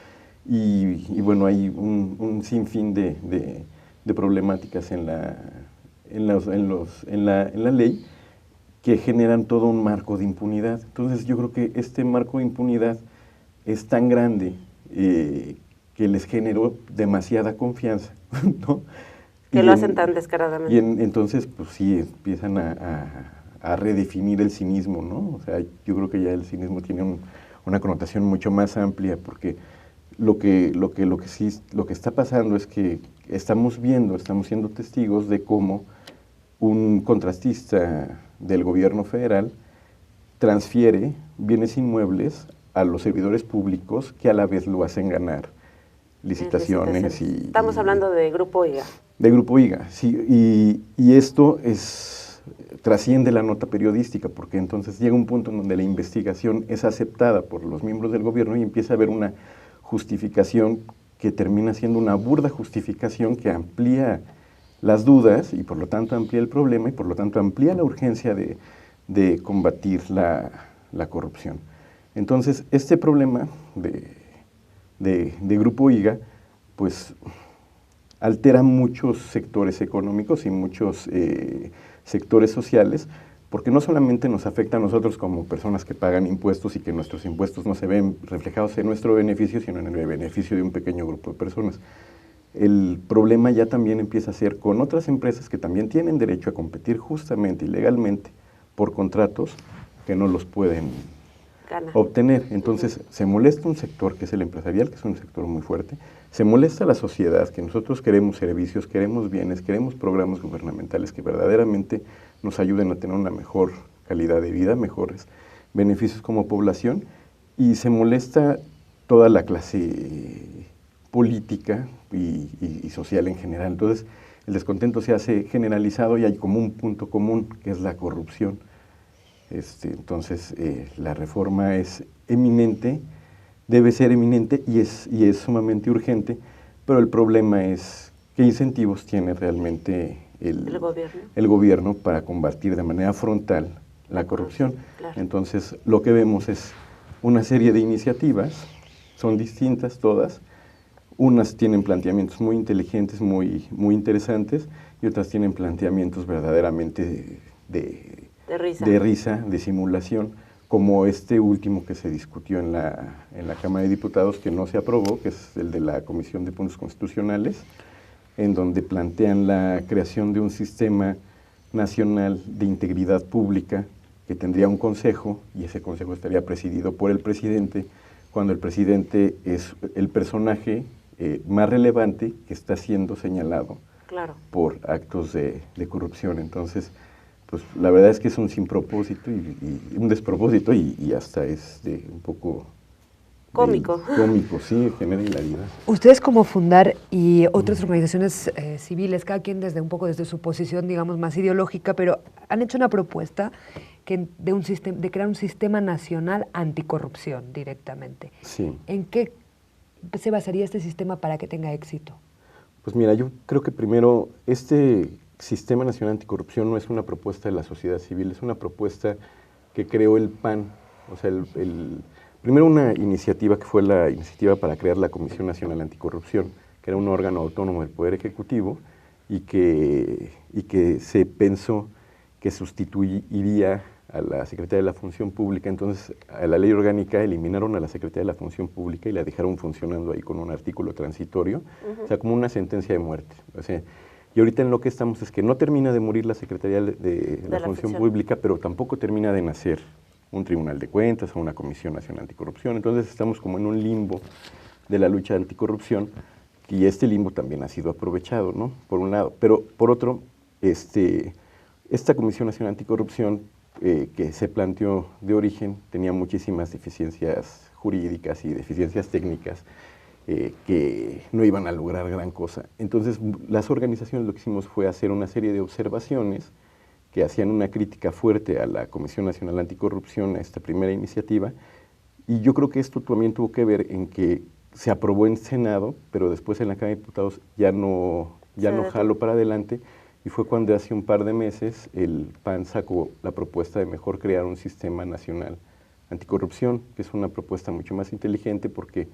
[SPEAKER 13] y bueno, hay un sinfín de problemáticas en la ley que generan todo un marco de impunidad. Entonces yo creo que este marco de impunidad es tan grande que les generó demasiada confianza, ¿no?
[SPEAKER 1] Que lo hacen tan descaradamente.
[SPEAKER 13] Y entonces, pues sí, empiezan a redefinir el cinismo, ¿no? O sea, yo creo que ya el cinismo tiene una connotación mucho más amplia, porque lo que está pasando es que estamos siendo testigos de cómo un contratista del gobierno federal transfiere bienes inmuebles a los servidores públicos que a la vez lo hacen ganar licitaciones.
[SPEAKER 1] Estamos hablando de Grupo IGA.
[SPEAKER 13] De Grupo IGA, sí, y esto trasciende la nota periodística, porque entonces llega un punto en donde la investigación es aceptada por los miembros del gobierno y empieza a haber una justificación que termina siendo una burda justificación que amplía las dudas y por lo tanto amplía el problema y por lo tanto amplía la urgencia de combatir la corrupción. Entonces, este problema de Grupo IGA, pues altera muchos sectores económicos y muchos sectores sociales, porque no solamente nos afecta a nosotros como personas que pagan impuestos y que nuestros impuestos no se ven reflejados en nuestro beneficio, sino en el beneficio de un pequeño grupo de personas. el problema ya también empieza a ser con otras empresas que también tienen derecho a competir justamente y legalmente por contratos que no los pueden obtener. Entonces, se molesta un sector que es el empresarial, que es un sector muy fuerte, se molesta la sociedad, que nosotros queremos servicios, queremos bienes, queremos programas gubernamentales que verdaderamente nos ayuden a tener una mejor calidad de vida, mejores beneficios como población, y se molesta toda la clase política y social en general. Entonces, el descontento se hace generalizado y hay como un punto común, que es la corrupción. Entonces, la reforma es eminente, debe ser eminente y es sumamente urgente, pero el problema es qué incentivos tiene realmente el gobierno para combatir de manera frontal la corrupción.
[SPEAKER 1] Claro.
[SPEAKER 13] Entonces, lo que vemos es una serie de iniciativas, son distintas todas, unas tienen planteamientos muy inteligentes, muy interesantes, y otras tienen planteamientos verdaderamente de risa, de simulación, como este último que se discutió en la Cámara de Diputados, que no se aprobó, que es el de la Comisión de Puntos Constitucionales, en donde plantean la creación de un sistema nacional de integridad pública que tendría un consejo, y ese consejo estaría presidido por el presidente, cuando el presidente es el personaje más relevante que está siendo señalado por actos de corrupción. Entonces, pues la verdad es que es un sin propósito y un despropósito y hasta es un poco
[SPEAKER 1] cómico.
[SPEAKER 13] Cómico, sí, genera hilaridad.
[SPEAKER 2] Ustedes como Fundar y otras organizaciones civiles, cada quien desde su posición, digamos, más ideológica, pero han hecho una propuesta de crear un sistema nacional anticorrupción directamente.
[SPEAKER 13] Sí.
[SPEAKER 2] ¿En qué se basaría este sistema para que tenga éxito?
[SPEAKER 13] Pues mira, yo creo que primero este Sistema Nacional Anticorrupción no es una propuesta de la sociedad civil, es una propuesta que creó el PAN. O sea, primero una iniciativa que fue la iniciativa para crear la Comisión Nacional Anticorrupción, que era un órgano autónomo del Poder Ejecutivo y que se pensó que sustituiría a la Secretaría de la Función Pública. Entonces, a la ley orgánica eliminaron a la Secretaría de la Función Pública y la dejaron funcionando ahí con un artículo transitorio, o sea, como una sentencia de muerte. O sea, y ahorita en lo que estamos es que no termina de morir la Secretaría de la Función Pública, pero tampoco termina de nacer un Tribunal de Cuentas o una Comisión Nacional Anticorrupción. Entonces estamos como en un limbo de la lucha anticorrupción, y este limbo también ha sido aprovechado, ¿no? Por un lado. Pero por otro, esta Comisión Nacional Anticorrupción que se planteó de origen tenía muchísimas deficiencias jurídicas y deficiencias técnicas que no iban a lograr gran cosa. Entonces, las organizaciones lo que hicimos fue hacer una serie de observaciones que hacían una crítica fuerte a la Comisión Nacional Anticorrupción, a esta primera iniciativa, y yo creo que esto también tuvo que ver en que se aprobó en Senado, pero después en la Cámara de Diputados ya no jaló para adelante, y fue cuando hace un par de meses el PAN sacó la propuesta de mejor crear un sistema nacional anticorrupción, que es una propuesta mucho más inteligente porque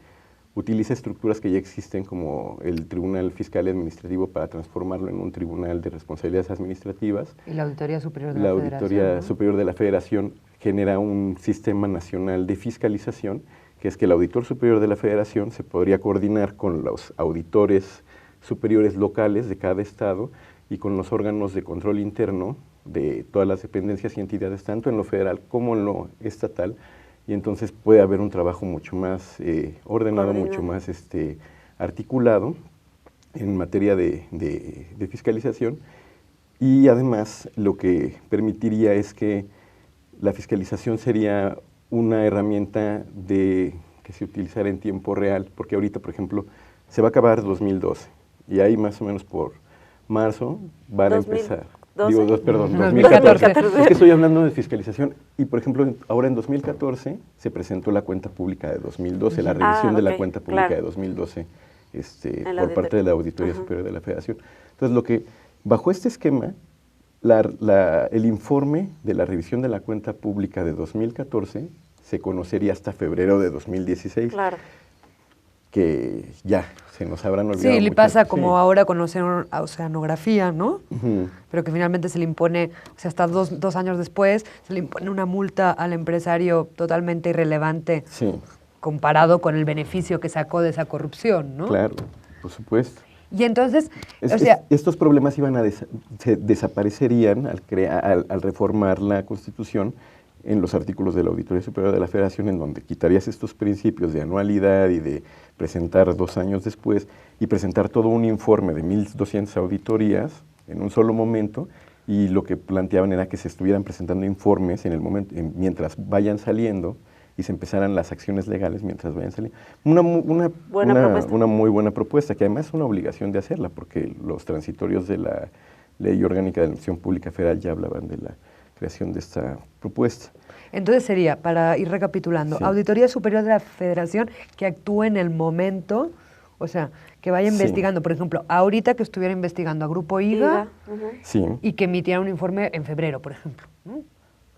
[SPEAKER 13] utiliza estructuras que ya existen como el Tribunal Fiscal y Administrativo para transformarlo en un tribunal de responsabilidades administrativas.
[SPEAKER 2] Y la Auditoría Superior de la Federación.
[SPEAKER 13] La Auditoría Superior de la Federación genera un sistema nacional de fiscalización, que es que el Auditor Superior de la Federación se podría coordinar con los auditores superiores locales de cada estado y con los órganos de control interno de todas las dependencias y entidades, tanto en lo federal como en lo estatal, y entonces puede haber un trabajo mucho más ordenado, mucho más articulado en materia de fiscalización, y además lo que permitiría es que la fiscalización sería una herramienta que se utilizara en tiempo real, porque ahorita, por ejemplo, se va a acabar 2012, y ahí más o menos por marzo van a empezar. 2014. Es que estoy hablando de fiscalización y, por ejemplo, ahora en 2014 se presentó la cuenta pública de 2012, la revisión de la cuenta pública de 2012 por parte de la Auditoría Superior de la Federación. Entonces, bajo este esquema, el informe de la revisión de la cuenta pública de 2014 se conocería hasta febrero de 2016. Claro. Que ya se nos habrán olvidado.
[SPEAKER 2] Sí, le pasa como ahora con oceanografía, ¿no? Pero que finalmente se le impone, o sea, hasta dos años después, se le impone una multa al empresario totalmente irrelevante comparado con el beneficio que sacó de esa corrupción, ¿no?
[SPEAKER 13] Claro, por supuesto.
[SPEAKER 2] Y entonces, o sea...
[SPEAKER 13] Estos problemas iban a desaparecerían al reformar la Constitución en los artículos de la Auditoría Superior de la Federación, en donde quitarías estos principios de anualidad y de presentar 2 años después y presentar todo un informe de 1.200 auditorías en un solo momento, y lo que planteaban era que se estuvieran presentando informes en el momento, mientras vayan saliendo, y se empezaran las acciones legales mientras vayan saliendo. Una muy buena propuesta, que además es una obligación de hacerla, porque los transitorios de la Ley Orgánica de la Administración Pública Federal ya hablaban de la creación de esta propuesta.
[SPEAKER 2] Entonces sería, para ir recapitulando, sí. Auditoría Superior de la Federación que actúe en el momento, o sea, que vaya investigando, por ejemplo, ahorita que estuviera investigando a Grupo IGA,
[SPEAKER 13] sí.
[SPEAKER 2] Y que emitiera un informe en febrero, por ejemplo, ¿no?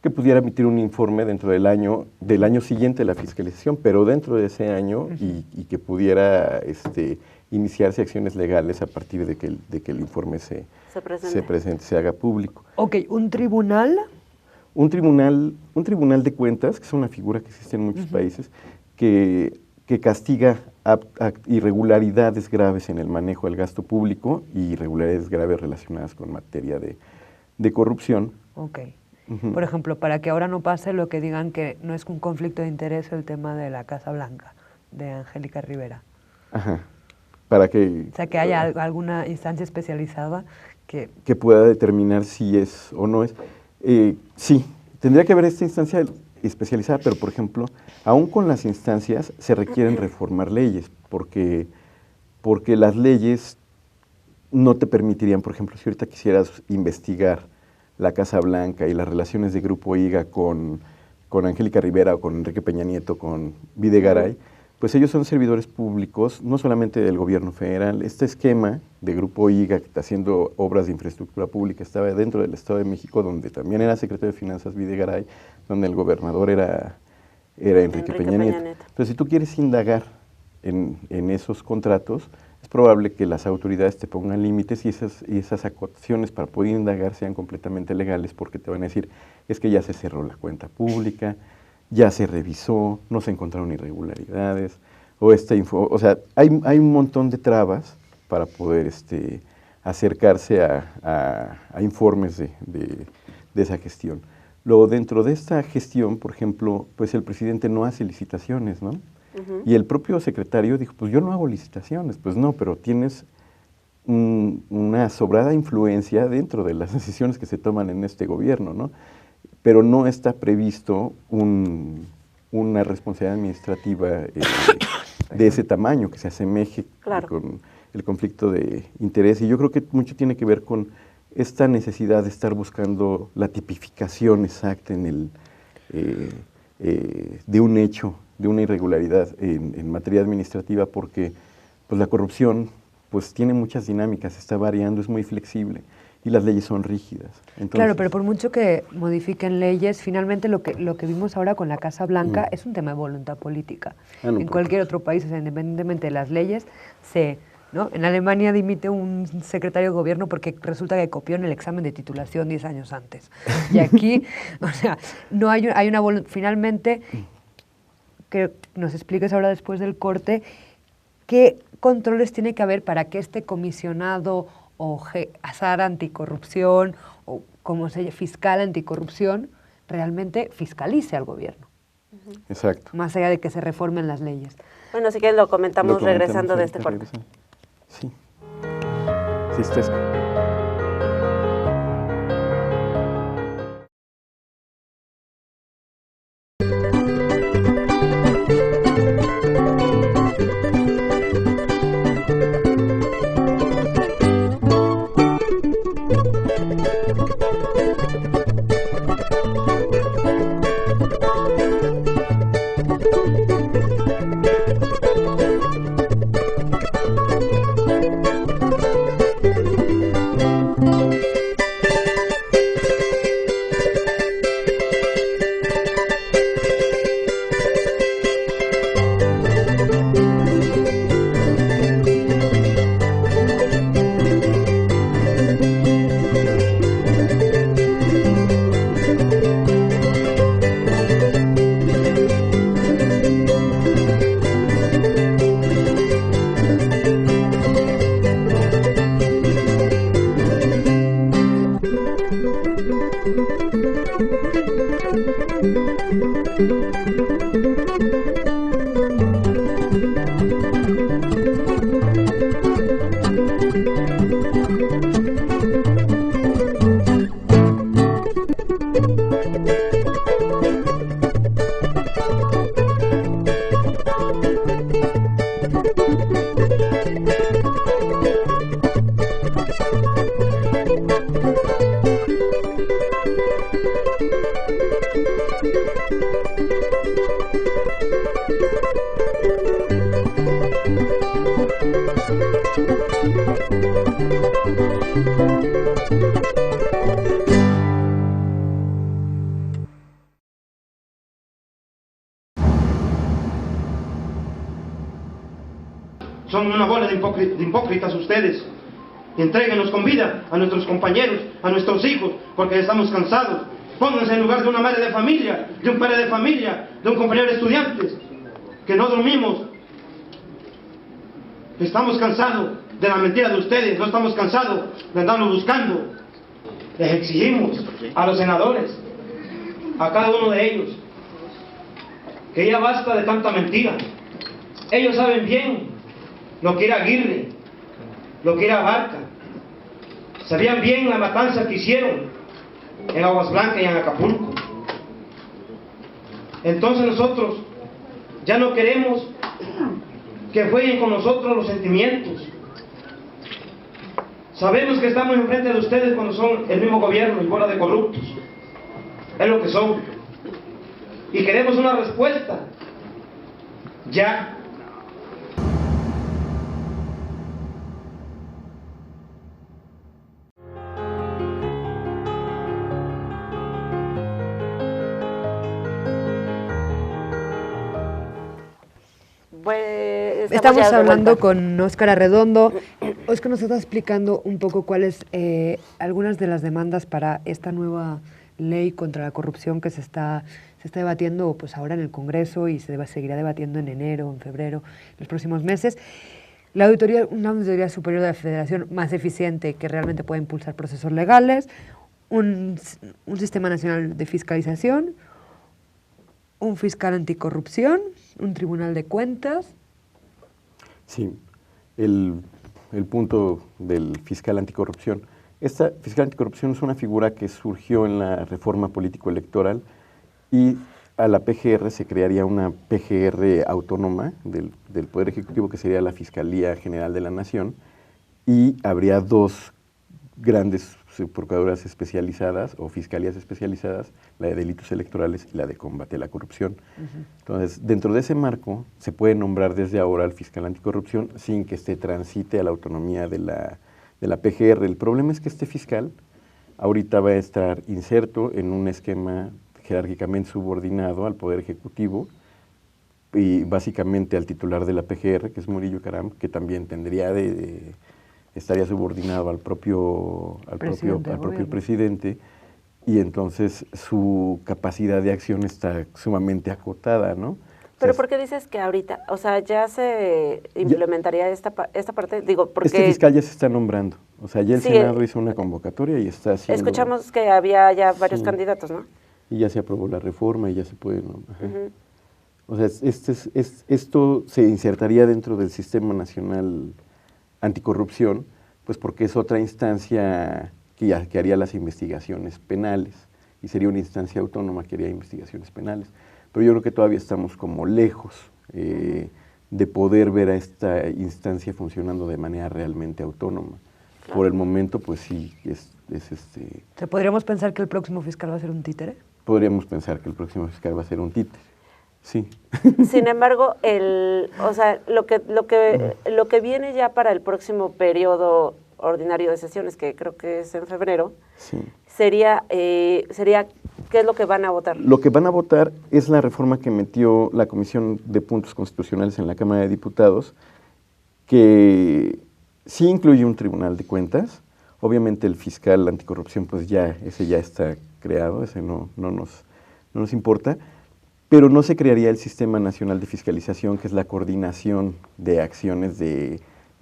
[SPEAKER 13] Que pudiera emitir un informe dentro del año siguiente de la fiscalización, pero dentro de ese año, y que pudiera iniciarse acciones legales a partir de que el informe se presente, se haga público.
[SPEAKER 2] Ok, ¿un tribunal?
[SPEAKER 13] Un tribunal de cuentas, que es una figura que existe en muchos países, que castiga a irregularidades graves en el manejo del gasto público y irregularidades graves relacionadas con materia de corrupción.
[SPEAKER 2] Ok. Por ejemplo, para que ahora no pase lo que digan que no es un conflicto de interés el tema de la Casa Blanca, de Angélica Rivera.
[SPEAKER 13] Ajá. Para que...
[SPEAKER 2] O sea, que haya alguna instancia especializada que
[SPEAKER 13] pueda determinar si es o no es. Sí, tendría que haber esta instancia especializada, pero por ejemplo, aún con las instancias se requieren reformar leyes, porque las leyes no te permitirían, por ejemplo, si ahorita quisieras investigar la Casa Blanca y las relaciones de Grupo IGA con Angélica Rivera o con Enrique Peña Nieto, con Videgaray, pues ellos son servidores públicos, no solamente del gobierno federal. Este esquema de Grupo IGA, que está haciendo obras de infraestructura pública, estaba dentro del Estado de México, donde también era secretario de Finanzas Videgaray, donde el gobernador era Enrique Peña Nieto. Entonces, si tú quieres indagar en esos contratos, es probable que las autoridades te pongan límites y esas acotaciones para poder indagar sean completamente legales, porque te van a decir, es que ya se cerró la cuenta pública, ya se revisó, no se encontraron irregularidades, o sea, hay un montón de trabas para poder acercarse a informes de esa gestión. Luego, dentro de esta gestión, por ejemplo, pues el presidente no hace licitaciones, ¿no? Y el propio secretario dijo, pues yo no hago licitaciones. Pues no, pero tienes una sobrada influencia dentro de las decisiones que se toman en este gobierno, ¿no? Pero no está previsto una responsabilidad administrativa de ese tamaño, que se asemeje con el conflicto de interés. Y yo creo que mucho tiene que ver con esta necesidad de estar buscando la tipificación exacta de un hecho, de una irregularidad en materia administrativa, porque pues la corrupción pues tiene muchas dinámicas, está variando, es muy flexible y las leyes son rígidas. Entonces,
[SPEAKER 2] claro, pero por mucho que modifiquen leyes, finalmente lo que vimos ahora con la Casa Blanca es un tema de voluntad política. En cualquier otro país, o sea, independientemente de las leyes, ¿no? En Alemania dimite un secretario de gobierno porque resulta que copió en el examen de titulación 10 años antes. Y aquí, o sea, no hay una voluntad. Finalmente, que nos expliques ahora después del corte, ¿qué controles tiene que haber para que este comisionado o azar anticorrupción o como se llama, fiscal anticorrupción realmente fiscalice al gobierno?
[SPEAKER 13] Exacto.
[SPEAKER 2] Más allá de que se reformen las leyes.
[SPEAKER 1] Bueno, así que lo comentamos regresando de este corte.
[SPEAKER 13] Sí. Sí, está.
[SPEAKER 14] Son una bola de hipócritas ustedes. Entréguenos con vida a nuestros compañeros, a nuestros hijos, porque estamos cansados. Pónganse en lugar de una madre de familia, de un padre de familia, de un compañero de estudiantes, que no dormimos. Estamos cansados de la mentira de ustedes, no estamos cansados de andarlo buscando. Les exigimos a los senadores, a cada uno de ellos, que ya basta de tanta mentira. Ellos saben bien lo que era Aguirre, lo que era Barca. Sabían bien la matanza que hicieron en Aguas Blancas y en Acapulco. Entonces nosotros ya no queremos que jueguen con nosotros los sentimientos. Sabemos que estamos enfrente de ustedes cuando son el mismo gobierno y bola de corruptos. Es lo que son. Y queremos una respuesta ya.
[SPEAKER 2] Estamos hablando con Óscar Arredondo. Óscar nos está explicando un poco cuáles algunas de las demandas para esta nueva ley contra la corrupción que se está debatiendo pues ahora en el Congreso y se seguirá debatiendo en enero, en febrero, en los próximos meses. Una auditoría superior de la Federación más eficiente que realmente pueda impulsar procesos legales, un sistema nacional de fiscalización, un fiscal anticorrupción, un tribunal de cuentas.
[SPEAKER 13] Sí, el punto del fiscal anticorrupción. Esta fiscal anticorrupción es una figura que surgió en la reforma político-electoral y a la PGR se crearía una PGR autónoma del Poder Ejecutivo, que sería la Fiscalía General de la Nación, y habría dos grandes procuraduras especializadas o fiscalías especializadas, la de delitos electorales y la de combate a la corrupción. Entonces, dentro de ese marco, se puede nombrar desde ahora al fiscal anticorrupción sin que transite a la autonomía de la PGR. El problema es que este fiscal ahorita va a estar inserto en un esquema jerárquicamente subordinado al Poder Ejecutivo y básicamente al titular de la PGR, que es Murillo Karam, que también estaría subordinado al propio presidente, y entonces su capacidad de acción está sumamente acotada, ¿no?
[SPEAKER 1] Pero ¿por qué dices que ahorita? O sea, ¿ya se implementaría esta parte? Digo, porque
[SPEAKER 13] este fiscal ya se está nombrando. O sea, ya el Senado hizo una convocatoria y está haciendo...
[SPEAKER 1] Escuchamos que había ya varios candidatos, ¿no?
[SPEAKER 13] Y ya se aprobó la reforma y ya se puede... O sea, esto se insertaría dentro del Sistema Nacional Anticorrupción, pues porque es otra instancia que haría las investigaciones penales, y sería una instancia autónoma que haría investigaciones penales. Pero yo creo que todavía estamos como lejos de poder ver a esta instancia funcionando de manera realmente autónoma. Claro. Por el momento, pues sí,
[SPEAKER 2] ¿Podríamos pensar que el próximo fiscal va a ser un títere?
[SPEAKER 13] Podríamos pensar que el próximo fiscal va a ser un títere, sí.
[SPEAKER 1] Sin embargo, lo que viene ya para el próximo periodo ordinario de sesiones, que creo que es en febrero,
[SPEAKER 13] sí,
[SPEAKER 1] sería ¿qué es lo que van a votar?
[SPEAKER 13] Lo que van a votar es la reforma que metió la Comisión de Puntos Constitucionales en la Cámara de Diputados, que sí incluye un tribunal de cuentas. Obviamente el fiscal anticorrupción, pues ese ya está creado, ese no nos importa, pero no se crearía el Sistema Nacional de Fiscalización, que es la coordinación de acciones de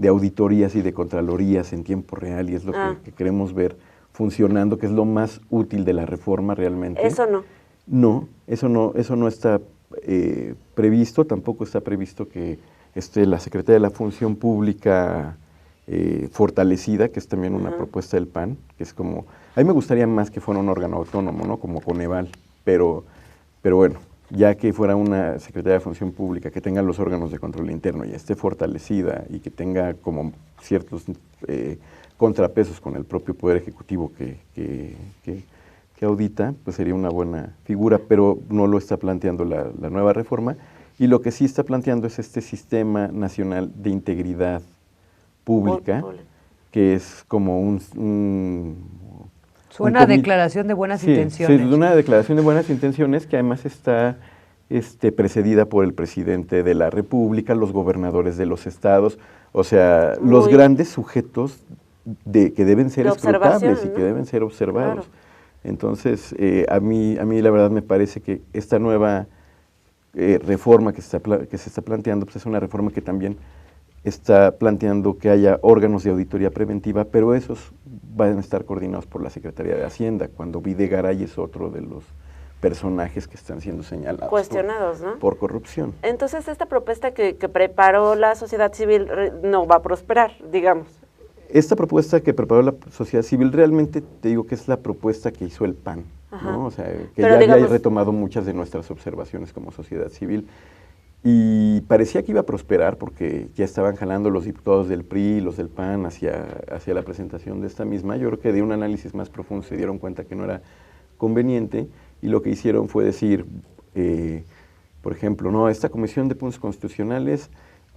[SPEAKER 13] auditorías y de contralorías en tiempo real, y es lo que queremos ver funcionando, que es lo más útil de la reforma realmente.
[SPEAKER 1] Eso no.
[SPEAKER 13] No, eso no está previsto, tampoco está previsto que la Secretaría de la Función Pública fortalecida, que es también una propuesta del PAN, que es como, a mí me gustaría más que fuera un órgano autónomo, ¿no? Como Coneval, pero bueno, ya que fuera una Secretaría de Función Pública que tenga los órganos de control interno y esté fortalecida y que tenga como ciertos contrapesos con el propio Poder Ejecutivo que audita, pues sería una buena figura, pero no lo está planteando la nueva reforma, y lo que sí está planteando es este Sistema Nacional de Integridad Pública, que es como
[SPEAKER 2] Suena a declaración de buenas intenciones.
[SPEAKER 13] Sí, una declaración de buenas intenciones que además está precedida por el presidente de la República, los gobernadores de los estados, o sea, los grandes sujetos que deben ser escrutables y que deben ser observados. Claro. Entonces, a mí la verdad me parece que esta nueva reforma que se está planteando, pues es una reforma que también está planteando que haya órganos de auditoría preventiva, pero esos van a estar coordinados por la Secretaría de Hacienda, cuando Videgaray es otro de los personajes que están siendo señalados.
[SPEAKER 1] Cuestionados, ¿no?
[SPEAKER 13] Por corrupción.
[SPEAKER 1] Entonces, esta propuesta que preparó la sociedad civil no va a prosperar, digamos.
[SPEAKER 13] Esta propuesta que preparó la sociedad civil realmente te digo que es la propuesta que hizo el PAN, ¿no? O sea, que ya había retomado muchas de nuestras observaciones como sociedad civil. Y parecía que iba a prosperar porque ya estaban jalando los diputados del PRI y los del PAN hacia la presentación de esta misma. Yo creo que de un análisis más profundo se dieron cuenta que no era conveniente y lo que hicieron fue decir, por ejemplo, no, esta Comisión de Puntos Constitucionales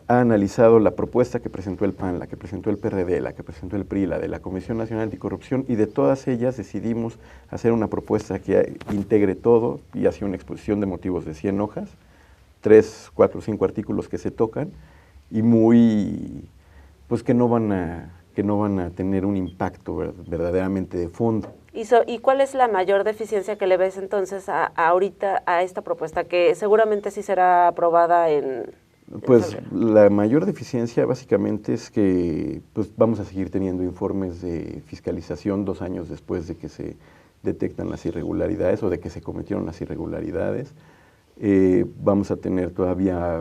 [SPEAKER 13] ha analizado la propuesta que presentó el PAN, la que presentó el PRD, la que presentó el PRI, la de la Comisión Nacional Anticorrupción, y de todas ellas decidimos hacer una propuesta que integre todo y hace una exposición de motivos de 100 hojas, 3, 4, 5 artículos que se tocan y pues que no van a tener un impacto verdaderamente de fondo.
[SPEAKER 1] ¿Y cuál es la mayor deficiencia que le ves entonces ahorita a esta propuesta, que seguramente sí será aprobada en...
[SPEAKER 13] Pues la mayor deficiencia básicamente es que pues vamos a seguir teniendo informes de fiscalización 2 años después de que se detectan las irregularidades o de que se cometieron las irregularidades. Vamos a tener todavía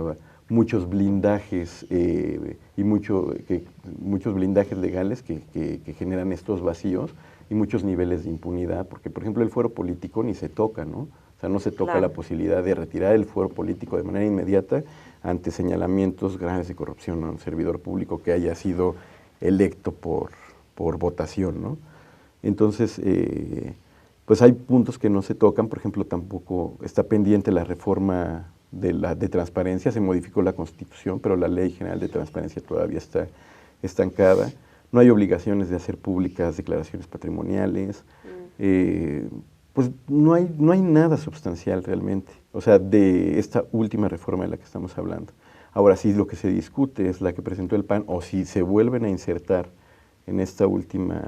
[SPEAKER 13] muchos blindajes y muchos blindajes legales que generan estos vacíos y muchos niveles de impunidad, porque por ejemplo el fuero político ni se toca, ¿no? O sea, no se toca la posibilidad de retirar el fuero político de manera inmediata ante señalamientos graves de corrupción a un servidor público que haya sido electo por votación, ¿no? Entonces, pues hay puntos que no se tocan, por ejemplo, tampoco está pendiente la reforma de transparencia, se modificó la Constitución, pero la Ley General de Transparencia todavía está estancada, no hay obligaciones de hacer públicas declaraciones patrimoniales, pues no hay nada sustancial realmente, o sea, de esta última reforma de la que estamos hablando. Ahora sí, lo que se discute es la que presentó el PAN, o si se vuelven a insertar en esta última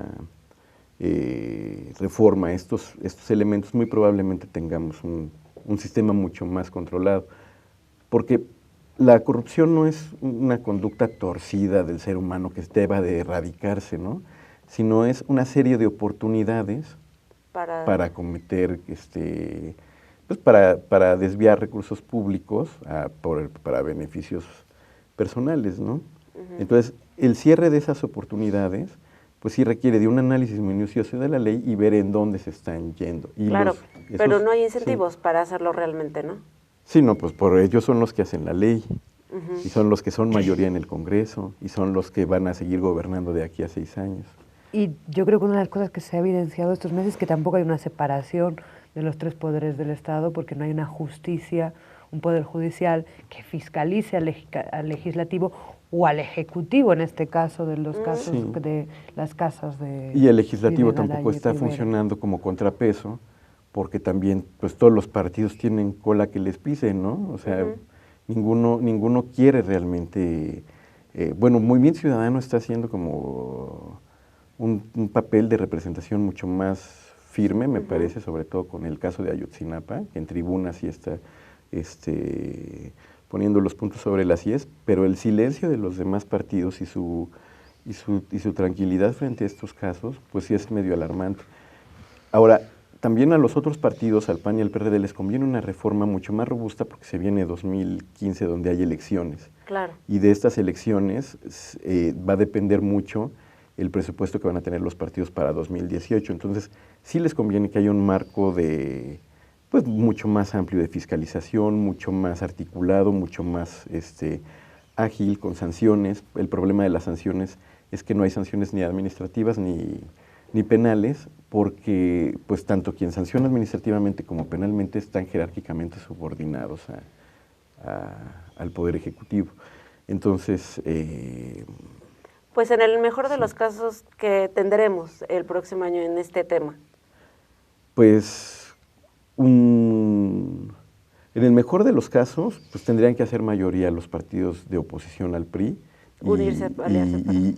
[SPEAKER 13] reforma estos elementos, muy probablemente tengamos un sistema mucho más controlado, porque la corrupción no es una conducta torcida del ser humano que deba de erradicarse, ¿no? Sino es una serie de oportunidades para cometer, pues para desviar recursos públicos para beneficios personales, ¿no? Entonces, el cierre de esas oportunidades, pues sí requiere de un análisis minucioso de la ley y ver en dónde se están yendo. Y
[SPEAKER 1] claro, pero no hay incentivos para hacerlo realmente, ¿no?
[SPEAKER 13] Sí, no, pues por ellos son los que hacen la ley, y son los que son mayoría en el Congreso, y son los que van a seguir gobernando de aquí a 6 años.
[SPEAKER 2] Y yo creo que una de las cosas que se ha evidenciado estos meses es que tampoco hay una separación de los 3 poderes del Estado, porque no hay una justicia, un poder judicial que fiscalice al legislativo o al ejecutivo, en este caso, de los casos de las casas de...
[SPEAKER 13] Y el legislativo tampoco está funcionando como contrapeso, porque también pues todos los partidos tienen cola que les pisen, ¿no? O sea, ninguno quiere realmente... bueno, Movimiento Ciudadano está haciendo como un papel de representación mucho más firme, me parece, sobre todo con el caso de Ayotzinapa, que en tribuna sí está poniendo los puntos sobre las IES, pero el silencio de los demás partidos y y su tranquilidad frente a estos casos, pues sí es medio alarmante. Ahora, también a los otros partidos, al PAN y al PRD, les conviene una reforma mucho más robusta porque se viene 2015 donde hay elecciones.
[SPEAKER 1] Claro.
[SPEAKER 13] Y de estas elecciones va a depender mucho el presupuesto que van a tener los partidos para 2018. Entonces, sí les conviene que haya un marco de, pues, mucho más amplio de fiscalización, mucho más articulado, mucho más ágil, con sanciones. El problema de las sanciones es que no hay sanciones ni administrativas ni penales, porque pues tanto quien sanciona administrativamente como penalmente están jerárquicamente subordinados al Poder Ejecutivo. Entonces,
[SPEAKER 1] pues en el mejor de los casos que tendremos el próximo año en este tema.
[SPEAKER 13] Pues en el mejor de los casos, pues tendrían que hacer mayoría los partidos de oposición al PRI,
[SPEAKER 1] unirse,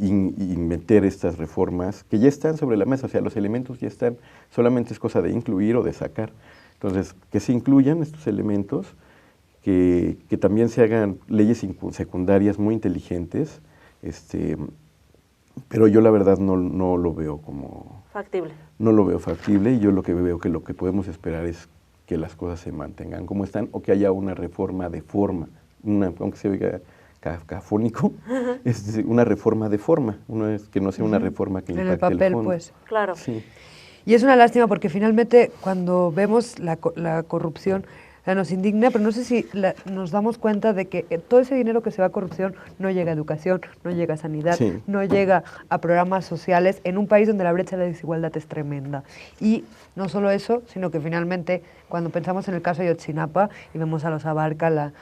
[SPEAKER 13] y meter estas reformas que ya están sobre la mesa, o sea, los elementos ya están, solamente es cosa de incluir o de sacar. Entonces, que se incluyan estos elementos, que también se hagan leyes secundarias muy inteligentes, pero yo la verdad no lo veo como...
[SPEAKER 1] factible.
[SPEAKER 13] No lo veo factible, y yo lo que veo que lo que podemos esperar es que las cosas se mantengan como están, o que haya una reforma de forma, aunque se oiga cafónico, es una reforma de forma, que no sea una reforma que impacte
[SPEAKER 2] en el papel,
[SPEAKER 13] el fondo.
[SPEAKER 2] pues.
[SPEAKER 1] Claro.
[SPEAKER 13] Sí.
[SPEAKER 2] Y es una lástima porque finalmente cuando vemos la corrupción, nos indigna, pero no sé si nos damos cuenta de que todo ese dinero que se va a corrupción no llega a educación, no llega a sanidad,
[SPEAKER 13] sí,
[SPEAKER 2] no llega a programas sociales en un país donde la brecha de la desigualdad es tremenda. Y no solo eso, sino que finalmente cuando pensamos en el caso de Ayotzinapa y vemos a los Abarca, la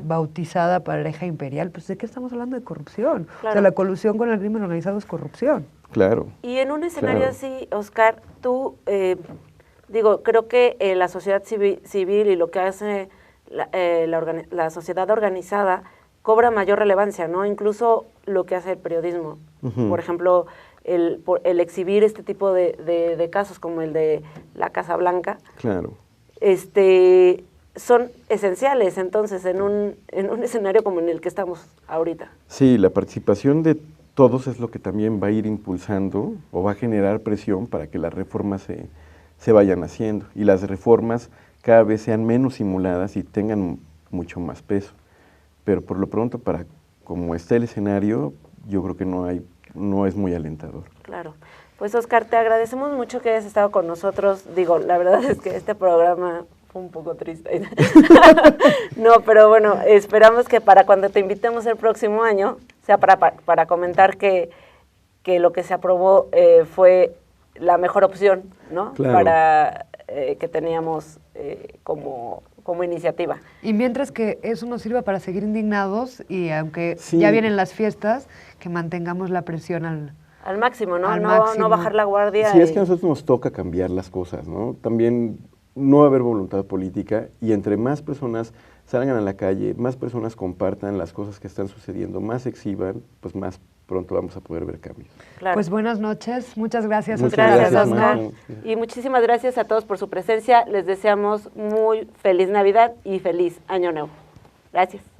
[SPEAKER 2] bautizada pareja imperial, pues ¿de qué estamos hablando? De corrupción.
[SPEAKER 1] Claro.
[SPEAKER 2] O sea, la colusión con el crimen organizado es corrupción.
[SPEAKER 13] Claro.
[SPEAKER 1] Y en un escenario así, Oscar, tú, creo que la sociedad civil y lo que hace la sociedad organizada cobra mayor relevancia, ¿no? Incluso lo que hace el periodismo. Por ejemplo, el exhibir este tipo de casos como el de la Casa Blanca.
[SPEAKER 13] Claro.
[SPEAKER 1] Son esenciales, entonces, en un escenario como en el que estamos ahorita.
[SPEAKER 13] Sí, la participación de todos es lo que también va a ir impulsando o va a generar presión para que las reformas se vayan haciendo, y las reformas cada vez sean menos simuladas y tengan mucho más peso. Pero por lo pronto, para como está el escenario, yo creo que no es muy alentador.
[SPEAKER 1] Claro. Pues Oscar, te agradecemos mucho que hayas estado con nosotros. La verdad es que este programa fue un poco triste. No, pero bueno, esperamos que para cuando te invitemos el próximo año sea para comentar que lo que se aprobó fue la mejor opción, ¿no?
[SPEAKER 13] Claro.
[SPEAKER 1] Para que teníamos como iniciativa.
[SPEAKER 2] Y mientras que eso nos sirva para seguir indignados, y aunque
[SPEAKER 13] sí,
[SPEAKER 2] ya vienen las fiestas, que mantengamos la presión
[SPEAKER 1] al máximo, ¿no?
[SPEAKER 2] Máximo.
[SPEAKER 1] No bajar la guardia.
[SPEAKER 13] Sí, es que a nosotros nos toca cambiar las cosas, ¿no? También no haber voluntad política, y entre más personas salgan a la calle, más personas compartan las cosas que están sucediendo, más se exhiban, pues más pronto vamos a poder ver cambios.
[SPEAKER 1] Claro.
[SPEAKER 2] Pues buenas noches, muchas gracias.
[SPEAKER 13] Muchas
[SPEAKER 1] gracias,
[SPEAKER 13] Oscar.
[SPEAKER 1] Y muchísimas gracias a todos por su presencia. Les deseamos muy feliz Navidad y feliz Año Nuevo. Gracias.